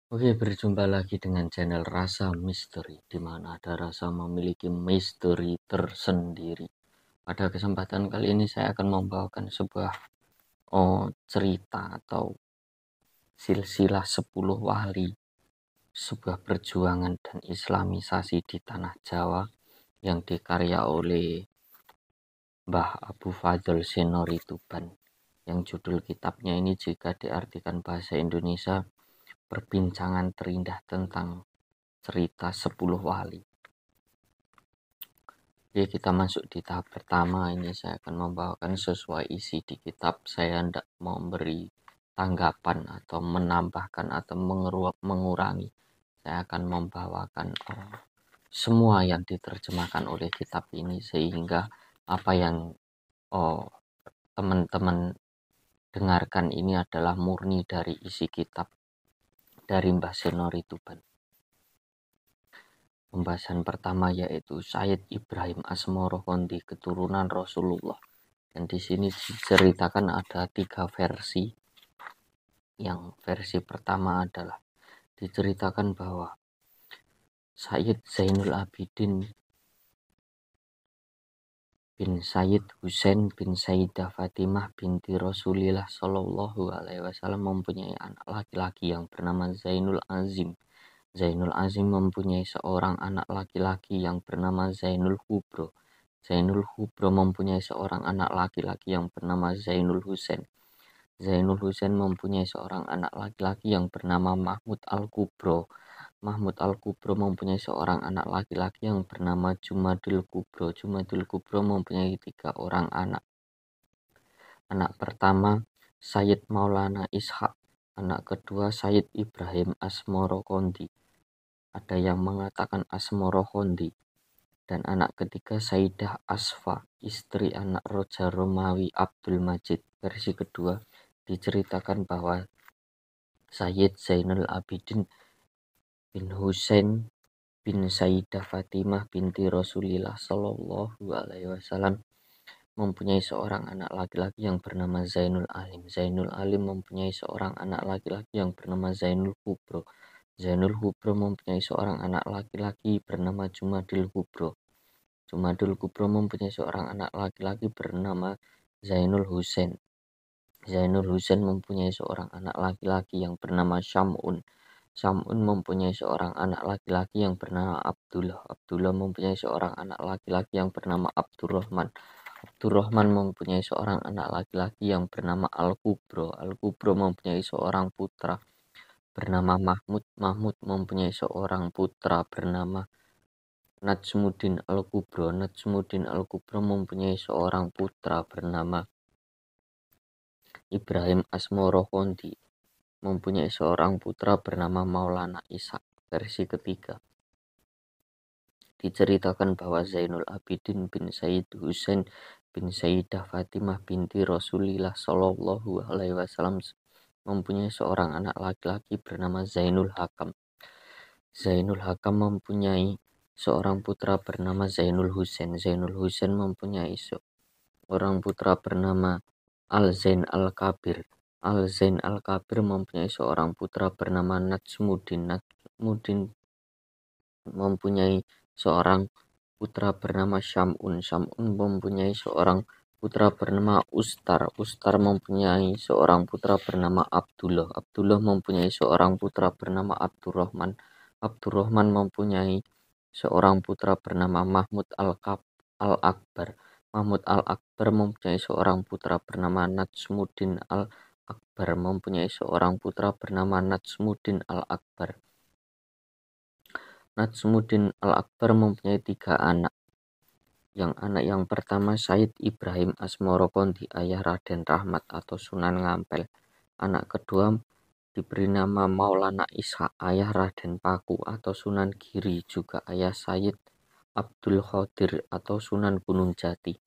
Oke, berjumpa lagi dengan channel Rasa Misteri, di mana ada rasa memiliki misteri tersendiri. Pada kesempatan kali ini saya akan membawakan sebuah cerita atau silsilah 10 wali, sebuah perjuangan dan islamisasi di tanah Jawa yang dikarya oleh Mbah Abu Fadl Senori Tuban. Yang judul kitabnya ini jika diartikan bahasa Indonesia, perbincangan terindah tentang cerita 10 wali. Oke, kita masuk di tahap pertama. Ini saya akan membawakan sesuai isi di kitab. Saya tidak memberi tanggapan atau menambahkan atau mengurangi. Saya akan membawakan semua yang diterjemahkan oleh kitab ini, sehingga apa yang teman-teman dengarkan ini adalah murni dari isi kitab dari Mbah Senori Tuban. Pembahasan pertama yaitu Sayyid Ibrahim Asmoro Kondi, keturunan Rasulullah. Dan di sini diceritakan ada 3 versi. Yang versi pertama adalah diceritakan bahwa Sayyid Zainul Abidin bin Sayyid Husain bin Sayyidah Fatimah binti Rasulillah Shallallahu Alaihi Wasallam mempunyai anak laki-laki yang bernama Zainul Azim. Zainul Azim mempunyai seorang anak laki-laki yang bernama Zainul Kubro. Zainul Kubro mempunyai seorang anak laki-laki yang bernama Zainul Husain. Zainul Husain mempunyai seorang anak laki-laki yang bernama Mahmud Al-Kubro. Mahmud Al-Kubro mempunyai seorang anak laki-laki yang bernama Jumadil Kubro. Jumadil Kubro mempunyai 3 orang anak. Anak pertama Sayyid Maulana Ishaq. Anak kedua Sayyid Ibrahim Asmoro Kondi. Ada yang mengatakan Asmoro Kondi. Dan anak ketiga Sayyidah Asfa, istri anak Raja Romawi Abdul Majid. Versi kedua diceritakan bahwa Sayyid Zainul Abidin bin Husain bin Sayyidah Fatimah binti Rasulillah Shallallahu Alaihi Wasallam mempunyai seorang anak laki-laki yang bernama Zainul Alim. Zainul Alim mempunyai seorang anak laki-laki yang bernama Zainul Kubro. Zainul Kubro mempunyai seorang anak laki-laki bernama Jumadil Kubro. Jumadil Kubro mempunyai seorang anak laki-laki bernama Zainul Husain. Zainul Husain mempunyai seorang anak laki-laki yang bernama Syam'un. Syam'un mempunyai seorang anak laki-laki yang bernama Abdullah. Abdullah mempunyai seorang anak laki-laki yang bernama Abdurrahman. Abdurrahman mempunyai seorang anak laki-laki yang bernama Al-Kubro. Al-Kubro mempunyai seorang putra bernama Mahmud. Mahmud mempunyai seorang putra bernama Najmuddin Al-Kubro. Najmuddin Al-Kubro mempunyai seorang putra bernama Ibrahim Asmoro Kondi. Mempunyai seorang putra bernama Maulana Ishaq. Versi ketiga diceritakan bahwa Zainul Abidin bin Sayyid Husain bin Sayyidah Fatimah binti Rasulillah Shallallahu Alaihi Wasallam mempunyai seorang anak laki-laki bernama Zainul Hakam. Zainul Hakam mempunyai seorang putra bernama Zainul Husain. Zainul Husain mempunyai seorang putra bernama Al-Zain Al-Kabir. Al-Zain Al-Kabir mempunyai seorang putra bernama Najmuddin. Najmuddin mempunyai seorang putra bernama Syam'un. Syam'un mempunyai seorang putra bernama Ustar. Ustar mempunyai seorang putra bernama Abdullah. Abdullah mempunyai seorang putra bernama Abdurrahman. Abdurrahman mempunyai seorang putra bernama Mahmud Al-Akbar. Mahmud Al-Akbar mempunyai seorang putra bernama Najmuddin Al-Akbar. Mempunyai seorang putra bernama Najmuddin Al-Akbar. Najmuddin Al-Akbar mempunyai 3 anak. Anak yang pertama Sayyid Ibrahim Asmoro Kondi, ayah Raden Rahmat atau Sunan Ngampel. Anak kedua diberi nama Maulana Ishaq, ayah Raden Paku atau Sunan Giri, juga ayah Sayyid Abdul Qadir atau Sunan Gunung Jati.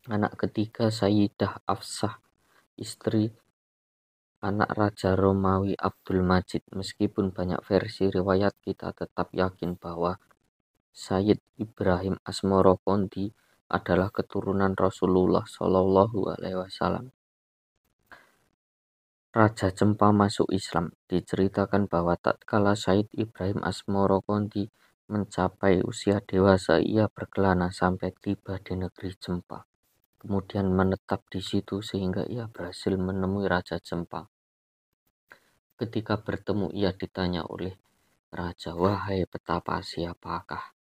Anak ketiga Sayyidah Afsah, istri anak Raja Romawi Abdul Majid. Meskipun banyak versi riwayat, kita tetap yakin bahwa Sayyid Ibrahim Asmoro Kondi adalah keturunan Rasulullah Shallallahu Alaihi Wasallam. Raja Cempa masuk Islam. Diceritakan bahwa tatkala Said Ibrahim Asmorokonti mencapai usia dewasa, ia berkelana sampai tiba di negeri Cempa. Kemudian menetap di situ sehingga ia berhasil menemui Raja Cempa. Ketika bertemu, ia ditanya oleh Raja, "Wahai petapa, siapakah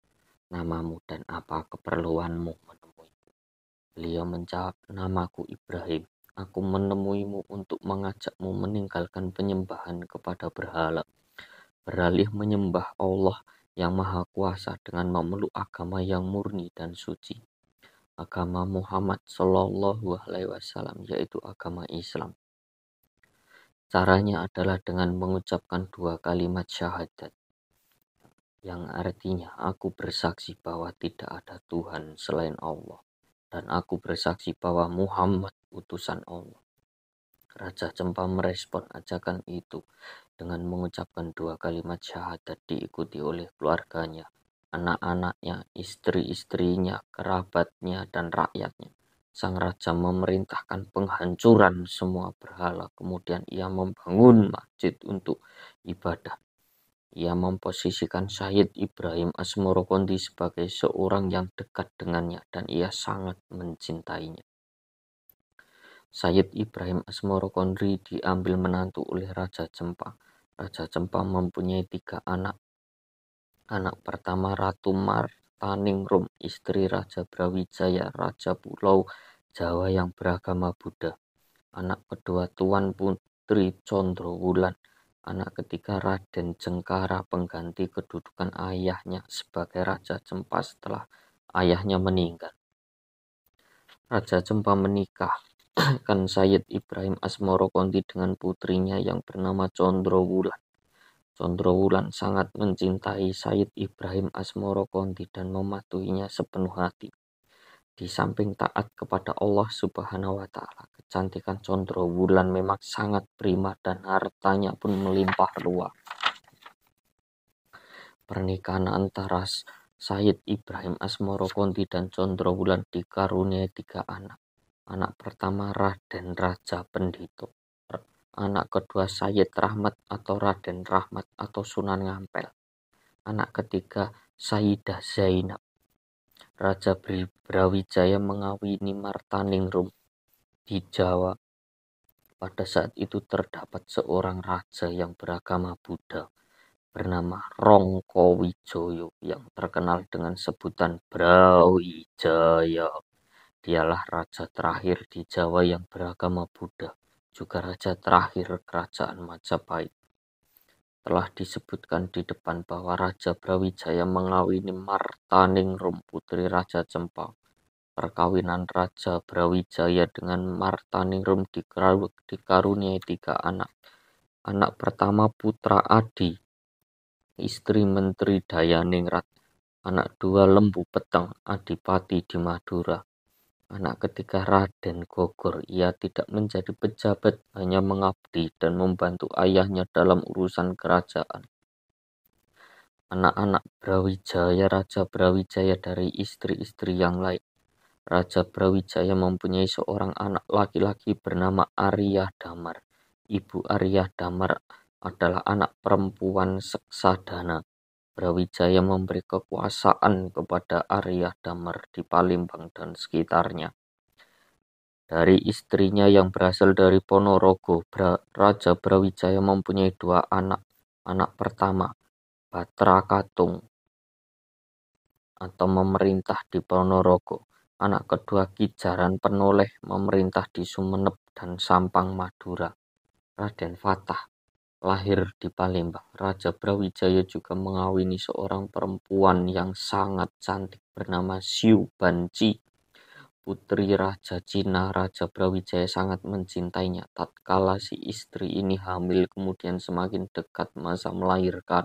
namamu dan apa keperluanmu menemui?" Beliau menjawab, "Namaku Ibrahim. Aku menemuimu untuk mengajakmu meninggalkan penyembahan kepada berhala, beralih menyembah Allah yang Maha Kuasa dengan memeluk agama yang murni dan suci, agama Muhammad Shallallahu Alaihi Wasallam, yaitu agama Islam. Caranya adalah dengan mengucapkan 2 kalimat syahadat, yang artinya aku bersaksi bahwa tidak ada Tuhan selain Allah, dan aku bersaksi bahwa Muhammad utusan Allah." Raja Cempa merespon ajakan itu dengan mengucapkan 2 kalimat syahadat diikuti oleh keluarganya, anak-anaknya, istri-istrinya, kerabatnya, dan rakyatnya. Sang raja memerintahkan penghancuran semua berhala, kemudian ia membangun masjid untuk ibadah. Ia memposisikan Said Ibrahim Asmorokonti sebagai seorang yang dekat dengannya dan ia sangat mencintainya. Said Ibrahim Asmorokonti diambil menantu oleh Raja Cempa. Raja Cempa mempunyai 3 anak. Anak pertama Ratu Martaningrum, istri Raja Brawijaya, Raja Pulau Jawa yang beragama Buddha. Anak kedua Tuan Putri Condrowulan. Anak ketiga Raden Jengkara, pengganti kedudukan ayahnya sebagai Raja Cempa setelah ayahnya meninggal. Raja Cempa menikahkan Said Ibrahim Asmorokonti dengan putrinya yang bernama Condrowulan. Condrowulan sangat mencintai Said Ibrahim Asmorokonti dan mematuhinya sepenuh hati. Di samping taat kepada Allah Subhanahu wa Ta'ala, kecantikan Condrowulan memang sangat prima dan hartanya pun melimpah ruah. Pernikahan antara Said Ibrahim Asmorokonti dan Condrowulan dikaruniai 3 anak. Anak pertama Raden Raja Pendito. Anak kedua Sayyid Rahmat atau Raden Rahmat atau Sunan Ngampel. Anak ketiga Sayyidah Zainab. Raja Brawijaya mengawini Martaningrum di Jawa. Pada saat itu terdapat seorang raja yang beragama Buddha bernama Rongkowijoyo yang terkenal dengan sebutan Brawijaya. Dialah raja terakhir di Jawa yang beragama Buddha, juga raja terakhir kerajaan Majapahit. Telah disebutkan di depan bahwa Raja Brawijaya mengawini Martaningrum, putri Raja Cempa. Perkawinan Raja Brawijaya dengan Martaningrum dikaruniai 3 anak. Anak pertama Putra Adi, istri Menteri Dayaningrat. Anak 2 Lembu Peteng, Adipati di Madura. Anak ketiga Raden Gogor, ia tidak menjadi pejabat, hanya mengabdi dan membantu ayahnya dalam urusan kerajaan. Anak-anak Brawijaya, Raja Brawijaya dari istri-istri yang lain. Raja Brawijaya mempunyai seorang anak laki-laki bernama Arya Damar. Ibu Arya Damar adalah anak perempuan Seksadana. Brawijaya memberi kekuasaan kepada Arya Damar di Palembang dan sekitarnya. Dari istrinya yang berasal dari Ponorogo, Raja Brawijaya mempunyai 2 anak. Anak pertama, Batra Katung atau memerintah di Ponorogo. Anak kedua, Kijaran Penoleh, memerintah di Sumeneb dan Sampang, Madura. Raden Fatah lahir di Palembang. Raja Brawijaya juga mengawini seorang perempuan yang sangat cantik bernama Siu Banci, putri Raja Cina. Raja Brawijaya sangat mencintainya. Tatkala si istri ini hamil kemudian semakin dekat masa melahirkan,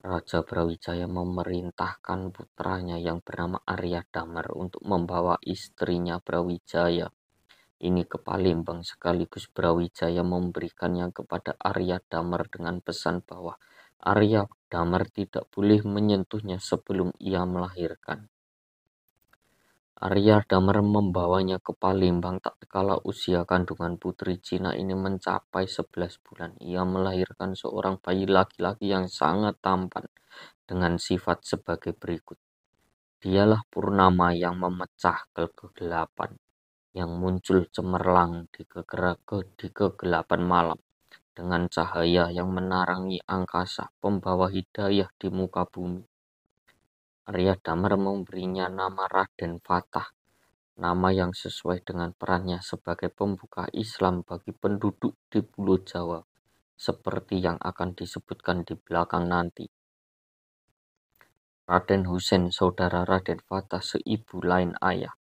Raja Brawijaya memerintahkan putranya yang bernama Arya Damar untuk membawa istrinya Brawijaya ini ke Palembang, sekaligus Brawijaya memberikannya kepada Arya Damar dengan pesan bahwa Arya Damar tidak boleh menyentuhnya sebelum ia melahirkan. Arya Damar membawanya ke Palembang tatkala usia kandungan putri Cina ini mencapai 11 bulan. Ia melahirkan seorang bayi laki-laki yang sangat tampan dengan sifat sebagai berikut. Dialah Purnama yang memecah kegelapan, yang muncul cemerlang di kegelapan malam, dengan cahaya yang menarangi angkasa, pembawa hidayah di muka bumi. Arya Damar memberinya nama Raden Fatah, nama yang sesuai dengan perannya sebagai pembuka Islam bagi penduduk di Pulau Jawa, seperti yang akan disebutkan di belakang nanti. Raden Husein, saudara Raden Fatah, seibu lain ayah.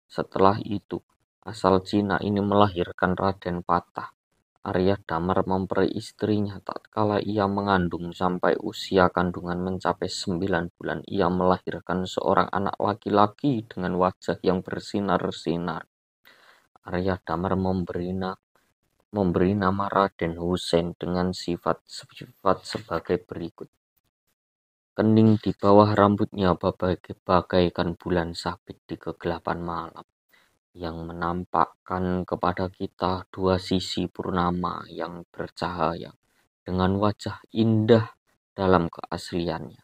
Setelah itu, asal Cina ini melahirkan Raden Fatah. Arya Damar memperi istrinya tatkala ia mengandung sampai usia kandungan mencapai 9 bulan. Ia melahirkan seorang anak laki-laki dengan wajah yang bersinar-sinar. Arya Damar memberi nama Raden Husein dengan sifat sebagai berikut. Kening di bawah rambutnya bagaikan bulan sabit di kegelapan malam, yang menampakkan kepada kita dua sisi purnama yang bercahaya dengan wajah indah dalam keasliannya.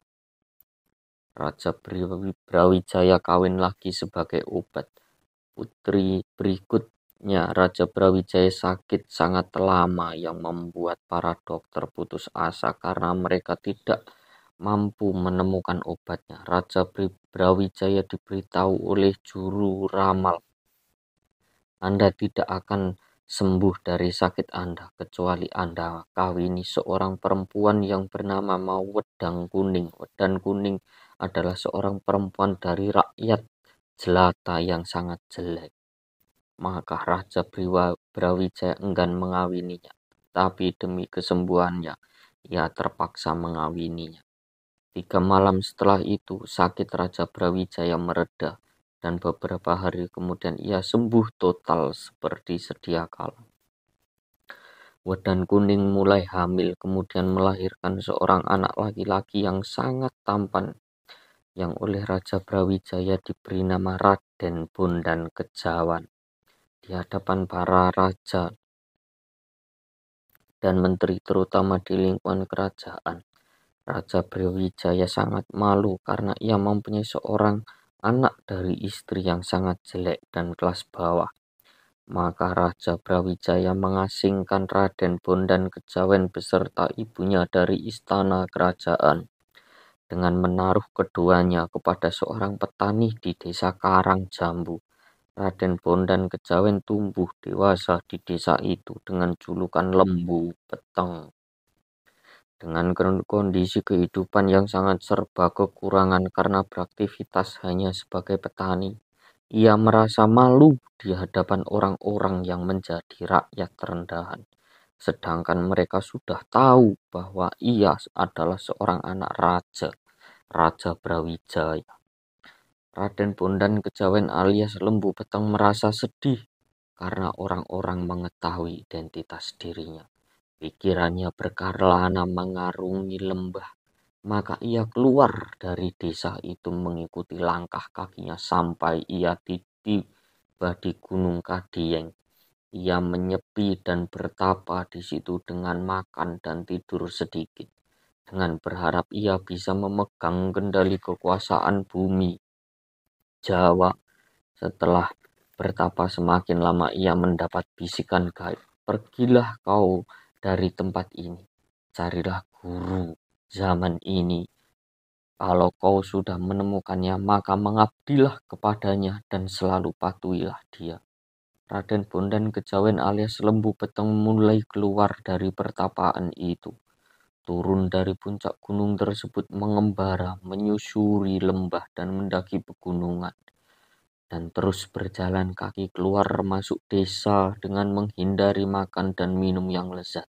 Raja Brawijaya kawin lagi sebagai obat. Putri berikutnya Raja Brawijaya sakit sangat lama yang membuat para dokter putus asa karena mereka tidak mampu menemukan obatnya. Raja Brawijaya diberitahu oleh juru ramal, Anda tidak akan sembuh dari sakit Anda kecuali Anda kawini seorang perempuan yang bernama Wedang Kuning. Wedang Kuning adalah seorang perempuan dari rakyat jelata yang sangat jelek. Maka Raja Brawijaya enggan mengawininya, tapi demi kesembuhannya ia terpaksa mengawininya. 3 malam setelah itu sakit Raja Brawijaya mereda, dan beberapa hari kemudian ia sembuh total seperti sedia kala. Wedang Kuning mulai hamil, kemudian melahirkan seorang anak laki-laki yang sangat tampan, yang oleh Raja Brawijaya diberi nama Raden Bondan Kejawan. Di hadapan para raja dan menteri, terutama di lingkungan kerajaan, Raja Brawijaya sangat malu karena ia mempunyai seorang anak dari istri yang sangat jelek dan kelas bawah. Maka Raja Brawijaya mengasingkan Raden Bondan Kejawen beserta ibunya dari istana kerajaan dengan menaruh keduanya kepada seorang petani di desa Karang Jambu. Raden Bondan Kejawen tumbuh dewasa di desa itu dengan julukan Lembu Peteng. Dengan kondisi kehidupan yang sangat serba kekurangan karena beraktivitas hanya sebagai petani, ia merasa malu di hadapan orang-orang yang menjadi rakyat rendahan, sedangkan mereka sudah tahu bahwa ia adalah seorang anak Raja Brawijaya. Raden Bondan Kejawen alias Lembu Peteng merasa sedih karena orang-orang mengetahui identitas dirinya. Pikirannya berkelana mengarungi lembah, maka ia keluar dari desa itu mengikuti langkah kakinya sampai ia tiba di Gunung Kadieng. Ia menyepi dan bertapa di situ dengan makan dan tidur sedikit, dengan berharap ia bisa memegang kendali kekuasaan bumi Jawa. Setelah bertapa semakin lama, ia mendapat bisikan gaib, "Pergilah kau dari tempat ini, carilah guru zaman ini. Kalau kau sudah menemukannya, maka mengabdilah kepadanya dan selalu patuhilah dia." Raden Bondan Kejawen alias Lembu Peteng mulai keluar dari pertapaan itu, turun dari puncak gunung tersebut, mengembara, menyusuri lembah dan mendaki pegunungan, dan terus berjalan kaki keluar masuk desa dengan menghindari makan dan minum yang lezat,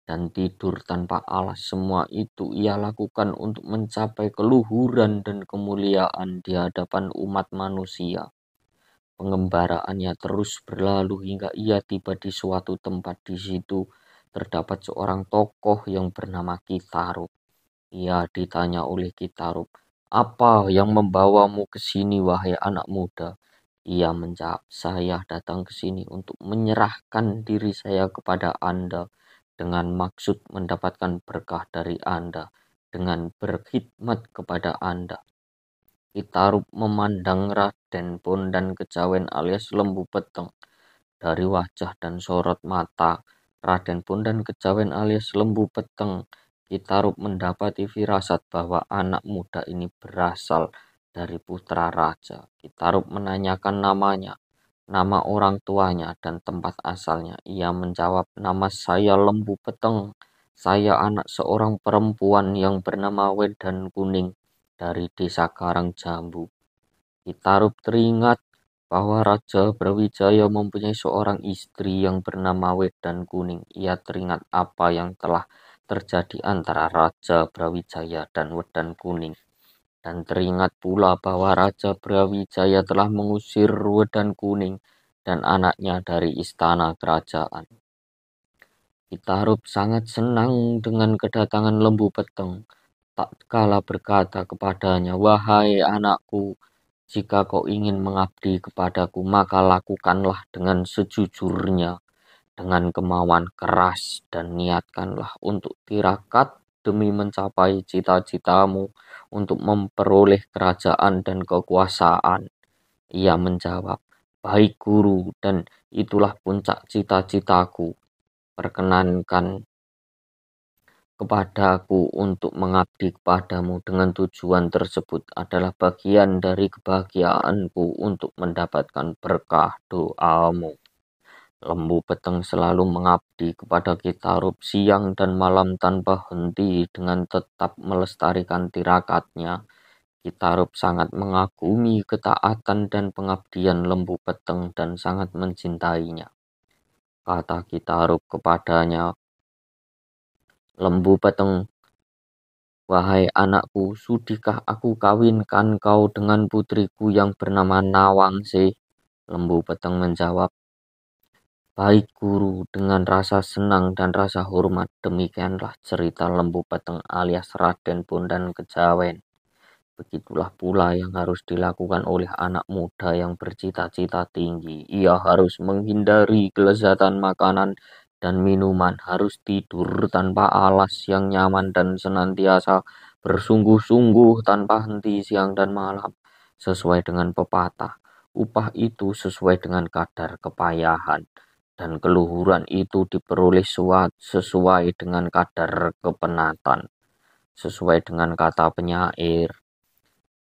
dan tidur tanpa alas. Semua itu ia lakukan untuk mencapai keluhuran dan kemuliaan di hadapan umat manusia. Pengembaraannya terus berlalu hingga ia tiba di suatu tempat. Di situ terdapat seorang tokoh yang bernama Ki Tarub. Ia ditanya oleh Ki Tarub, "Apa yang membawamu ke sini, wahai anak muda?" Ia menjawab, "Saya datang ke sini untuk menyerahkan diri saya kepada Anda dengan maksud mendapatkan berkah dari Anda, dengan berkhidmat kepada Anda." Kitarup memandang Raden Bondan Kejawen alias Lembu Peteng. Dari wajah dan sorot mata Raden Bondan Kejawen alias Lembu Peteng, Kitarup mendapati firasat bahwa anak muda ini berasal dari putra raja. Kitarup menanyakan namanya, nama orang tuanya, dan tempat asalnya. Ia menjawab, "Nama saya Lembu Peteng. Saya anak seorang perempuan yang bernama Wedan Kuning dari desa Karangjambu." Kitarup teringat bahwa Raja Brawijaya mempunyai seorang istri yang bernama Wedan Kuning. Ia teringat apa yang telah terjadi antara Raja Brawijaya dan Wedan Kuning. Dan teringat pula bahwa Raja Brawijaya telah mengusir Wedan Kuning dan anaknya dari istana kerajaan. Kitarup sangat senang dengan kedatangan Lembu Peteng. Tak kala berkata kepadanya, "Wahai anakku, jika kau ingin mengabdi kepadaku, maka lakukanlah dengan sejujurnya, dengan kemauan keras, dan niatkanlah untuk tirakat demi mencapai cita-citamu untuk memperoleh kerajaan dan kekuasaan." Ia menjawab, "Baik guru, dan itulah puncak cita-citaku. Perkenankan kepadaku untuk mengabdi kepadamu dengan tujuan tersebut adalah bagian dari kebahagiaanku untuk mendapatkan berkah doamu." Lembu Peteng selalu mengabdi kepada Kitarup siang dan malam tanpa henti dengan tetap melestarikan tirakatnya. Kitarup sangat mengagumi ketaatan dan pengabdian Lembu Peteng dan sangat mencintainya. Kata Kitarup kepadanya, "Lembu Peteng, wahai anakku, sudikah aku kawinkan kau dengan putriku yang bernama Nawangse?" Lembu Peteng menjawab, "Baik guru." Dengan rasa senang dan rasa hormat, demikianlah cerita Lembu Peteng alias Raden Bondan Kejawen. Begitulah pula yang harus dilakukan oleh anak muda yang bercita-cita tinggi. Ia harus menghindari kelezatan makanan dan minuman, harus tidur tanpa alas yang nyaman dan senantiasa bersungguh-sungguh tanpa henti siang dan malam. Sesuai dengan pepatah, upah itu sesuai dengan kadar kepayahan, dan keluhuran itu diperoleh sesuai dengan kadar kepenatan. Sesuai dengan kata penyair,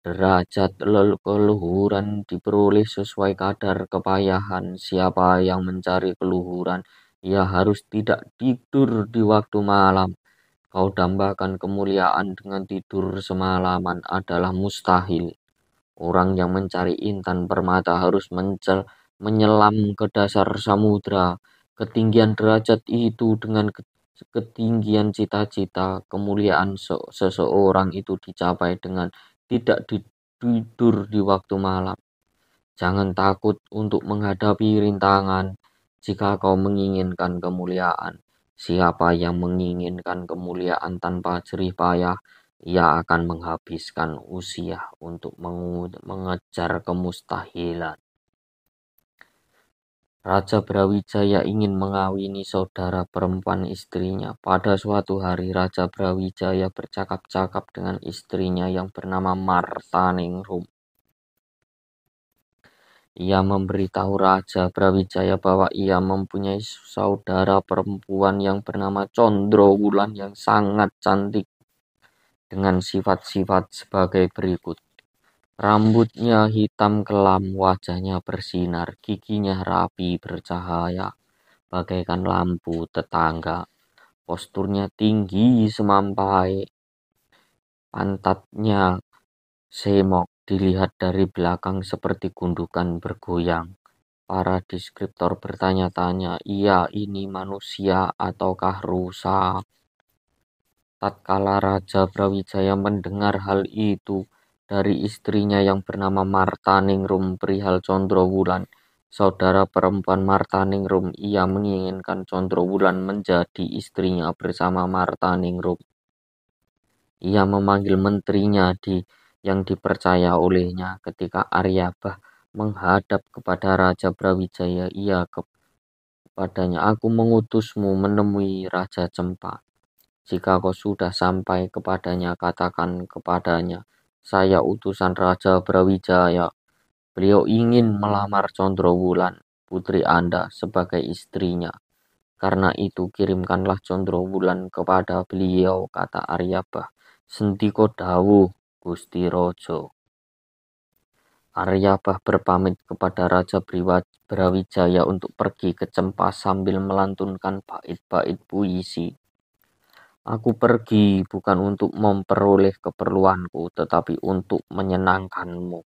derajat keluhuran diperoleh sesuai kadar kepayahan. Siapa yang mencari keluhuran, ia harus tidak tidur di waktu malam. Kau dambakan kemuliaan dengan tidur semalaman adalah mustahil. Orang yang mencari intan permata harus menyelam ke dasar samudra. Ketinggian derajat itu dengan ketinggian cita-cita. Kemuliaan seseorang itu dicapai dengan tidak tidur di waktu malam. Jangan takut untuk menghadapi rintangan jika kau menginginkan kemuliaan. Siapa yang menginginkan kemuliaan tanpa jerih payah, ia akan menghabiskan usia untuk mengejar kemustahilan. Raja Brawijaya ingin mengawini saudara perempuan istrinya. Pada suatu hari Raja Brawijaya bercakap-cakap dengan istrinya yang bernama Martaningrum. Ia memberitahu Raja Brawijaya bahwa ia mempunyai saudara perempuan yang bernama Condrowulan yang sangat cantik dengan sifat-sifat sebagai berikut. Rambutnya hitam kelam, wajahnya bersinar, giginya rapi bercahaya bagaikan lampu tetangga. Posturnya tinggi semampai, pantatnya semok, dilihat dari belakang seperti gundukan bergoyang. Para deskriptor bertanya-tanya, "Iya, ini manusia ataukah rusa?" Tatkala Raja Brawijaya mendengar hal itu dari istrinya yang bernama Martaningrum perihal Condrowulan, saudara perempuan Martaningrum, ia menginginkan Condrowulan menjadi istrinya bersama Martaningrum. Ia memanggil menterinya yang dipercaya olehnya. Ketika Aryabah menghadap kepada Raja Brawijaya, ia kepadanya, "Aku mengutusmu menemui Raja Cempa. Jika kau sudah sampai kepadanya, katakan kepadanya, saya utusan Raja Brawijaya. Beliau ingin melamar Condrowulan, putri Anda, sebagai istrinya. Karena itu kirimkanlah Condrowulan kepada beliau," kata Aryabah. "Sendika dawuh Gusti Raja." Aryabah berpamit kepada Raja Brawijaya untuk pergi ke Cempa sambil melantunkan bait-bait puisi. "Aku pergi bukan untuk memperoleh keperluanku, tetapi untuk menyenangkanmu.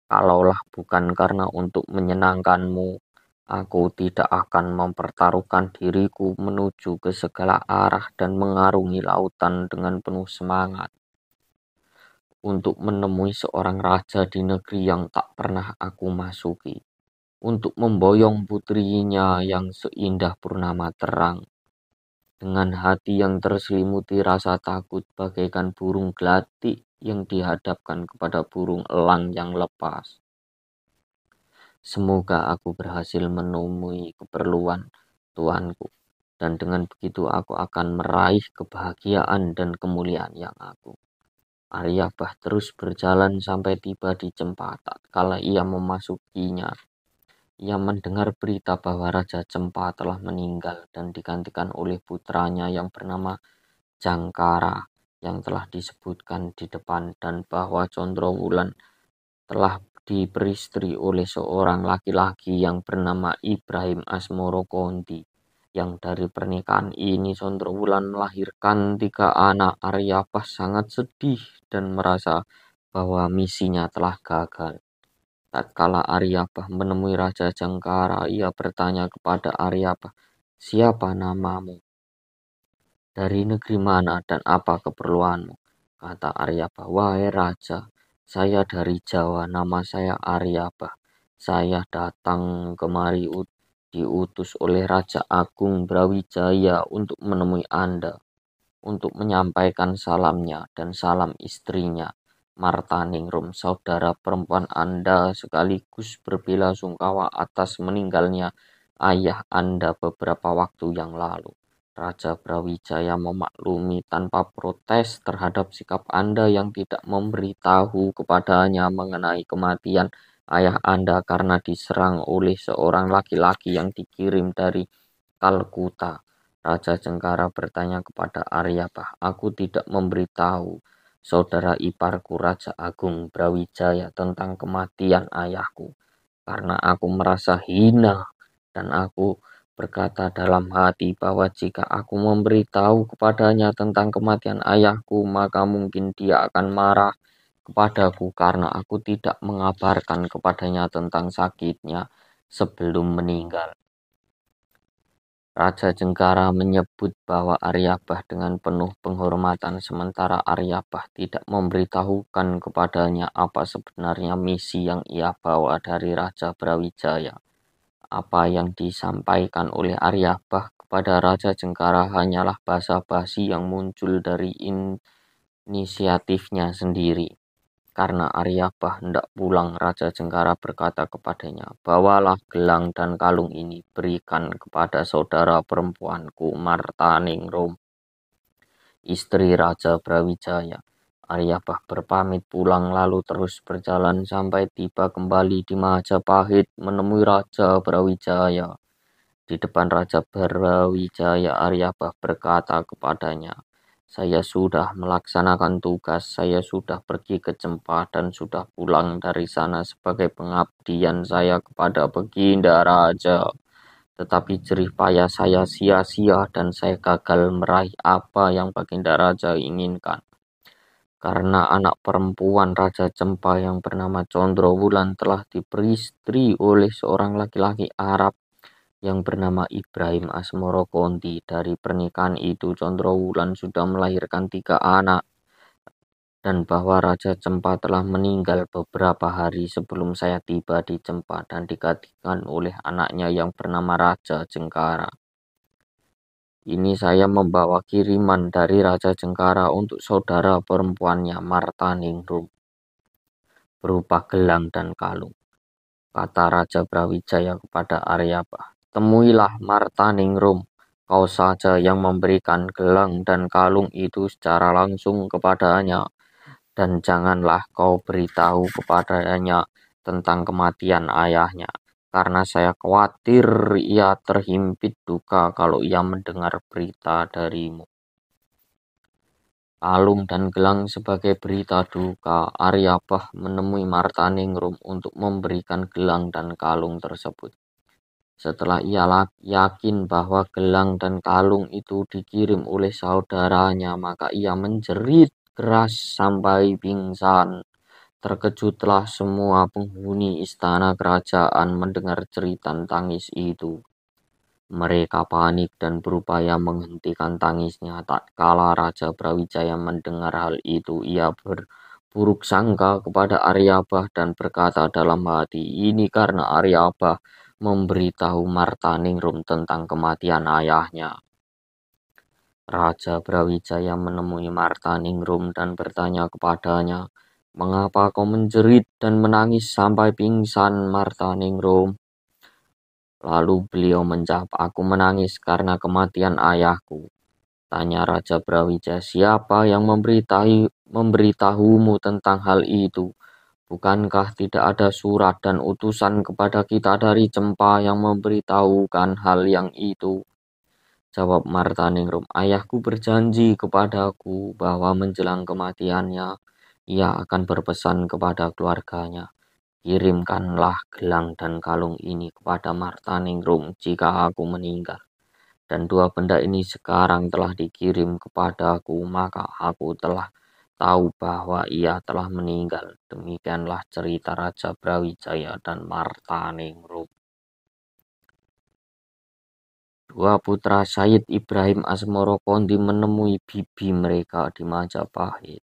Kalaulah bukan karena untuk menyenangkanmu, aku tidak akan mempertaruhkan diriku menuju ke segala arah dan mengarungi lautan dengan penuh semangat untuk menemui seorang raja di negeri yang tak pernah aku masuki, untuk memboyong putrinya yang seindah purnama terang. Dengan hati yang terselimuti rasa takut bagaikan burung gelatik yang dihadapkan kepada burung elang yang lepas. Semoga aku berhasil menemui keperluan tuanku, dan dengan begitu aku akan meraih kebahagiaan dan kemuliaan yang agung." Aryabah terus berjalan sampai tiba di Cempa. Tatkala ia memasukinya, ia mendengar berita bahwa Raja Cempa telah meninggal dan digantikan oleh putranya yang bernama Jangkara yang telah disebutkan di depan, dan bahwa Condrowulan telah diperistri oleh seorang laki-laki yang bernama Ibrahim Asmorokonti, yang dari pernikahan ini Condrowulan melahirkan 3 anak. Aryabah sangat sedih dan merasa bahwa misinya telah gagal. Tatkala Aryabah menemui Raja Jangkara, ia bertanya kepada Aryabah, "Siapa namamu? Dari negeri mana dan apa keperluanmu?" Kata Aryabah, "Wahai Raja, saya dari Jawa, nama saya Aryabah. Saya datang kemari diutus oleh Raja Agung Brawijaya untuk menemui Anda, untuk menyampaikan salamnya dan salam istrinya, Martaningrum, saudara perempuan Anda, sekaligus berbelasungkawa atas meninggalnya ayah Anda beberapa waktu yang lalu." Raja Brawijaya memaklumi tanpa protes terhadap sikap Anda yang tidak memberitahu kepadanya mengenai kematian ayah Anda karena diserang oleh seorang laki-laki yang dikirim dari Kalkuta. Raja Jengkara bertanya kepada Aryabah, "Aku tidak memberitahu saudara iparku Raja Agung Brawijaya tentang kematian ayahku, karena aku merasa hina, dan aku berkata dalam hati bahwa jika aku memberitahu kepadanya tentang kematian ayahku, maka mungkin dia akan marah kepadaku karena aku tidak mengabarkan kepadanya tentang sakitnya sebelum meninggal." Raja Jengkara menyebut bahwa Aryabah dengan penuh penghormatan, sementara Aryabah tidak memberitahukan kepadanya apa sebenarnya misi yang ia bawa dari Raja Brawijaya. Apa yang disampaikan oleh Aryabah kepada Raja Jengkara hanyalah basa-basi yang muncul dari inisiatifnya sendiri. Karena Aryabah hendak pulang, Raja Jengkara berkata kepadanya, "Bawalah gelang dan kalung ini, berikan kepada saudara perempuanku Martaningrum, istri Raja Brawijaya." Aryabah berpamit pulang lalu terus berjalan sampai tiba kembali di Majapahit menemui Raja Brawijaya. Di depan Raja Brawijaya, Aryabah berkata kepadanya, "Saya sudah melaksanakan tugas, saya sudah pergi ke Cempa dan sudah pulang dari sana sebagai pengabdian saya kepada Baginda Raja. Tetapi jerih payah saya sia-sia dan saya gagal meraih apa yang Baginda Raja inginkan. Karena anak perempuan Raja Cempa yang bernama Condrowulan telah diperistri oleh seorang laki-laki Arab yang bernama Ibrahim Asmorokonti. Dari pernikahan itu Condrowulan sudah melahirkan 3 anak, dan bahwa Raja Cempa telah meninggal beberapa hari sebelum saya tiba di Cempa dan digantikan oleh anaknya yang bernama Raja Jengkara. Ini saya membawa kiriman dari Raja Jengkara untuk saudara perempuannya Martaningrum." berupa gelang dan kalung. Kata Raja Brawijaya kepada Aryabah, temuilah Martaningrum, kau saja yang memberikan gelang dan kalung itu secara langsung kepadanya, dan janganlah kau beritahu kepadanya tentang kematian ayahnya, karena saya khawatir ia terhimpit duka kalau ia mendengar berita darimu. Kalung dan gelang sebagai berita duka, Aryabah menemui Martaningrum untuk memberikan gelang dan kalung tersebut. Setelah ia yakin bahwa gelang dan kalung itu dikirim oleh saudaranya, maka ia menjerit keras sampai pingsan. Terkejutlah semua penghuni istana kerajaan mendengar cerita tangis itu. Mereka panik dan berupaya menghentikan tangisnya. Tak kala Raja Brawijaya mendengar hal itu, ia berburuk sangka kepada Aryabah dan berkata dalam hati, ini karena Aryabah memberitahu Martaningrum tentang kematian ayahnya. Raja Brawijaya menemui Martaningrum dan bertanya kepadanya, mengapa kau menjerit dan menangis sampai pingsan, Martaningrum? Lalu beliau menjawab, aku menangis karena kematian ayahku. Tanya Raja Brawijaya, siapa yang memberitahumu tentang hal itu? Bukankah tidak ada surat dan utusan kepada kita dari Cempa yang memberitahukan hal yang itu? Jawab Martaningrum, ayahku berjanji kepadaku bahwa menjelang kematiannya, ia akan berpesan kepada keluarganya. Kirimkanlah gelang dan kalung ini kepada Martaningrum jika aku meninggal. Dan dua benda ini sekarang telah dikirim kepadaku, maka aku telah tahu bahwa ia telah meninggal. Demikianlah cerita Raja Brawijaya dan Martaningrum. Dua putra Sayyid Ibrahim Asmorokondi menemui bibi mereka di Majapahit.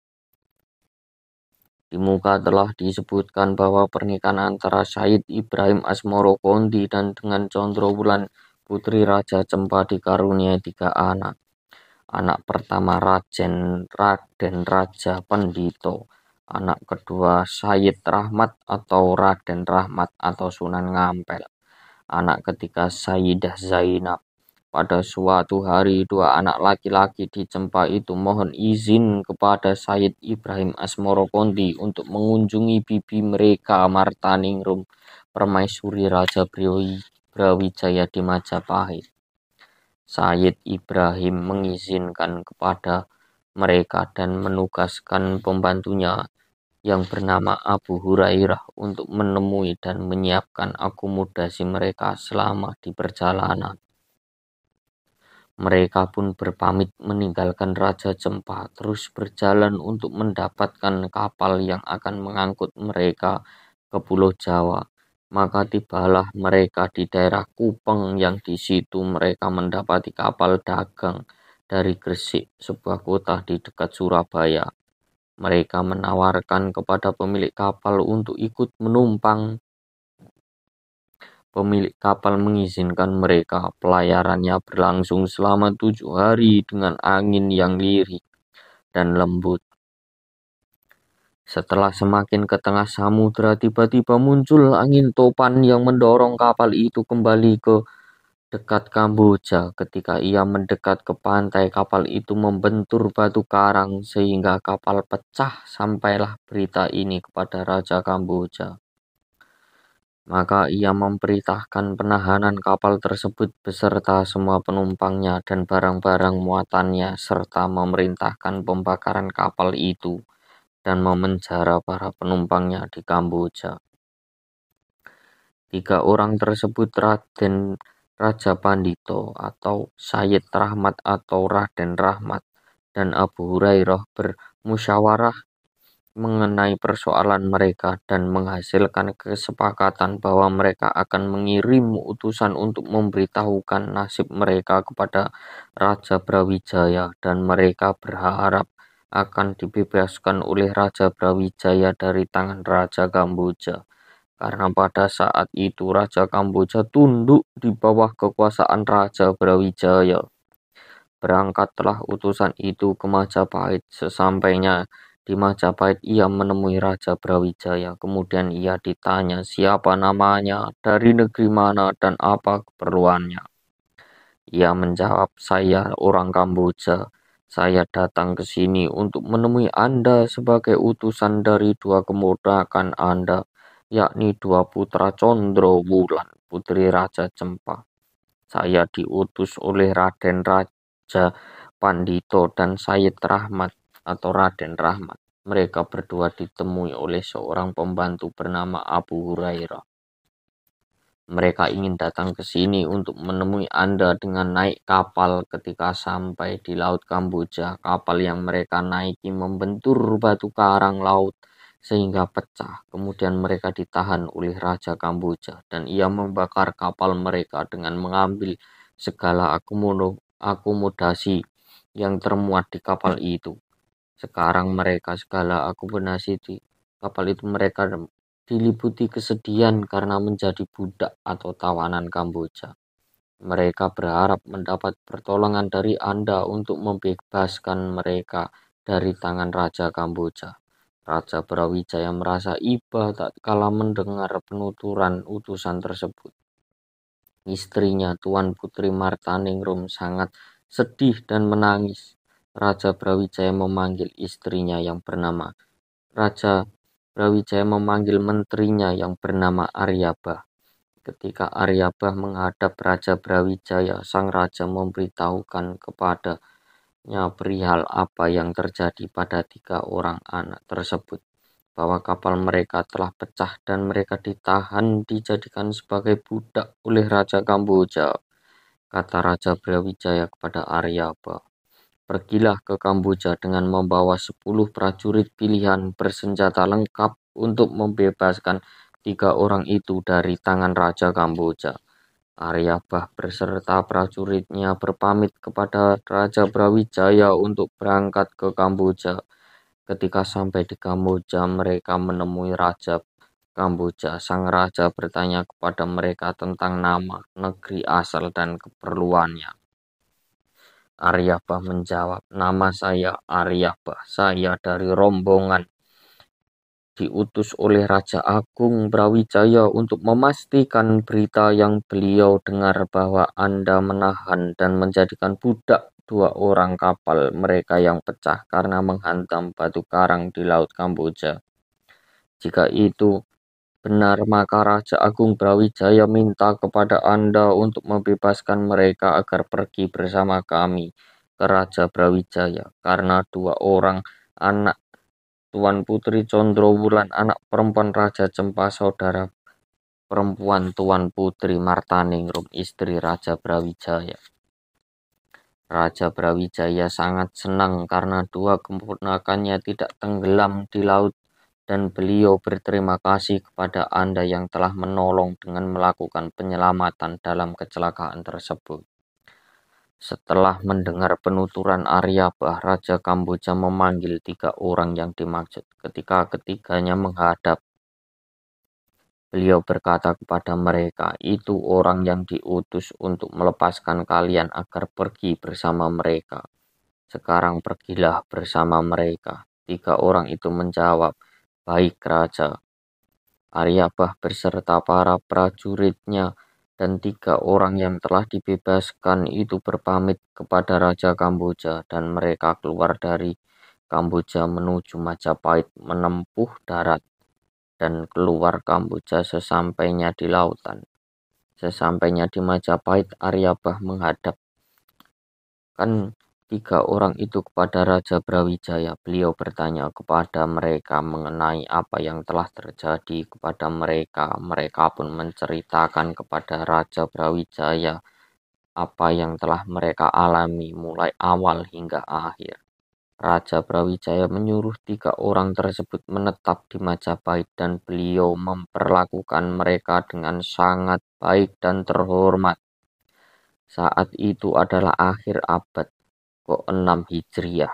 Di muka telah disebutkan bahwa pernikahan antara Sayyid Ibrahim Asmorokondi dan dengan Condrowulan putri Raja Cempa dikaruniai 3 anak. Anak pertama Raden Raja Pendito, anak kedua Sayyid Rahmat atau Raden Rahmat atau Sunan Ngampel, anak ketiga Sayyidah Zainab. Pada suatu hari, 2 anak laki-laki di Cempa itu mohon izin kepada Sayyid Ibrahim Asmorokondi untuk mengunjungi bibi mereka Martaningrum, permaisuri Raja Brawijaya di Majapahit. Sayyid Ibrahim mengizinkan kepada mereka dan menugaskan pembantunya yang bernama Abu Hurairah untuk menemui dan menyiapkan akomodasi mereka selama di perjalanan. Mereka pun berpamit meninggalkan Raja Cempa, terus berjalan untuk mendapatkan kapal yang akan mengangkut mereka ke Pulau Jawa. Maka tibalah mereka di daerah Kupeng yang di situ mereka mendapati kapal dagang dari Gresik, sebuah kota di dekat Surabaya. Mereka menawarkan kepada pemilik kapal untuk ikut menumpang. Pemilik kapal mengizinkan mereka. Pelayarannya berlangsung selama 7 hari dengan angin yang lirih dan lembut. Setelah semakin ke tengah samudera, tiba-tiba muncul angin topan yang mendorong kapal itu kembali ke dekat Kamboja. Ketika ia mendekat ke pantai, kapal itu membentur batu karang sehingga kapal pecah. Sampailah berita ini kepada Raja Kamboja. Maka ia memerintahkan penahanan kapal tersebut beserta semua penumpangnya dan barang-barang muatannya, serta memerintahkan pembakaran kapal itu dan memenjara para penumpangnya di Kamboja. 3 orang tersebut Raden Raja Pandito atau Sayyid Rahmat atau Raden Rahmat dan Abu Hurairah bermusyawarah mengenai persoalan mereka dan menghasilkan kesepakatan bahwa mereka akan mengirim utusan untuk memberitahukan nasib mereka kepada Raja Brawijaya dan mereka berharap akan dibebaskan oleh Raja Brawijaya dari tangan Raja Kamboja. Karena pada saat itu Raja Kamboja tunduk di bawah kekuasaan Raja Brawijaya. Berangkatlah utusan itu ke Majapahit. Sesampainya Di Majapahit ia menemui Raja Brawijaya. Kemudian ia ditanya siapa namanya, dari negeri mana, dan apa keperluannya. Ia menjawab, saya orang Kamboja. Saya datang ke sini untuk menemui Anda sebagai utusan dari dua keponakan Anda, yakni dua putra Condro Wulan, putri Raja Cempa. Saya diutus oleh Raden Raja Pandito dan Sayyid Rahmat atau Raden Rahmat. Mereka berdua ditemui oleh seorang pembantu bernama Abu Hurairah. Mereka ingin datang ke sini untuk menemui Anda dengan naik kapal. Ketika sampai di Laut Kamboja, kapal yang mereka naiki membentur batu karang laut sehingga pecah. Kemudian mereka ditahan oleh Raja Kamboja dan ia membakar kapal mereka dengan mengambil segala akomodasi yang termuat di kapal itu. Sekarang mereka segala akomodasi di kapal itu mereka diliputi kesedihan karena menjadi budak atau tawanan Kamboja. Mereka berharap mendapat pertolongan dari Anda untuk membebaskan mereka dari tangan Raja Kamboja. Raja Brawijaya merasa iba tak kala mendengar penuturan utusan tersebut. Istrinya Tuan Putri Martaningrum sangat sedih dan menangis. Raja Brawijaya memanggil menterinya yang bernama Aryabah. Ketika Aryabah menghadap Raja Brawijaya, sang raja memberitahukan kepadanya perihal apa yang terjadi pada 3 orang anak tersebut, bahwa kapal mereka telah pecah dan mereka dijadikan sebagai budak oleh Raja Kamboja. Kata Raja Brawijaya kepada Aryabah, pergilah ke Kamboja dengan membawa 10 prajurit pilihan bersenjata lengkap untuk membebaskan 3 orang itu dari tangan Raja Kamboja. Aryabah beserta prajuritnya berpamit kepada Raja Brawijaya untuk berangkat ke Kamboja. Ketika sampai di Kamboja, mereka menemui Raja Kamboja. Sang raja bertanya kepada mereka tentang nama, negeri asal, dan keperluannya. Aryabah menjawab, nama saya Aryabah, saya dari rombongan diutus oleh Raja Agung Brawijaya untuk memastikan berita yang beliau dengar bahwa Anda menahan dan menjadikan budak 2 orang kapal mereka yang pecah karena menghantam batu karang di Laut Kamboja. Jika itu benar, maka Raja Agung Brawijaya minta kepada Anda untuk membebaskan mereka agar pergi bersama kami ke Raja Brawijaya, karena 2 orang anak Tuan Putri Condro Wulan, anak perempuan Raja Cempa, saudara perempuan Tuan Putri Martaningrum, istri Raja Brawijaya. Raja Brawijaya sangat senang karena 2 keponakannya tidak tenggelam di laut, dan beliau berterima kasih kepada Anda yang telah menolong dengan melakukan penyelamatan dalam kecelakaan tersebut. Setelah mendengar penuturan Aryabah, Raja Kamboja memanggil 3 orang yang dimaksud. Ketika ketiganya menghadap, beliau berkata kepada mereka, itu orang yang diutus untuk melepaskan kalian agar pergi bersama mereka. Sekarang pergilah bersama mereka. 3 orang itu menjawab, baik Raja. Aryabah beserta para prajuritnya dan 3 orang yang telah dibebaskan itu berpamit kepada Raja Kamboja, dan mereka keluar dari Kamboja menuju Majapahit menempuh darat dan keluar Kamboja sesampainya di lautan. Sesampainya di Majapahit, Aryabah menghadapkan 3 orang itu kepada Raja Brawijaya. Beliau bertanya kepada mereka mengenai apa yang telah terjadi kepada mereka. Mereka pun menceritakan kepada Raja Brawijaya apa yang telah mereka alami mulai awal hingga akhir. Raja Brawijaya menyuruh 3 orang tersebut menetap di Majapahit dan beliau memperlakukan mereka dengan sangat baik dan terhormat. Saat itu adalah akhir abad ke-6 Hijriah.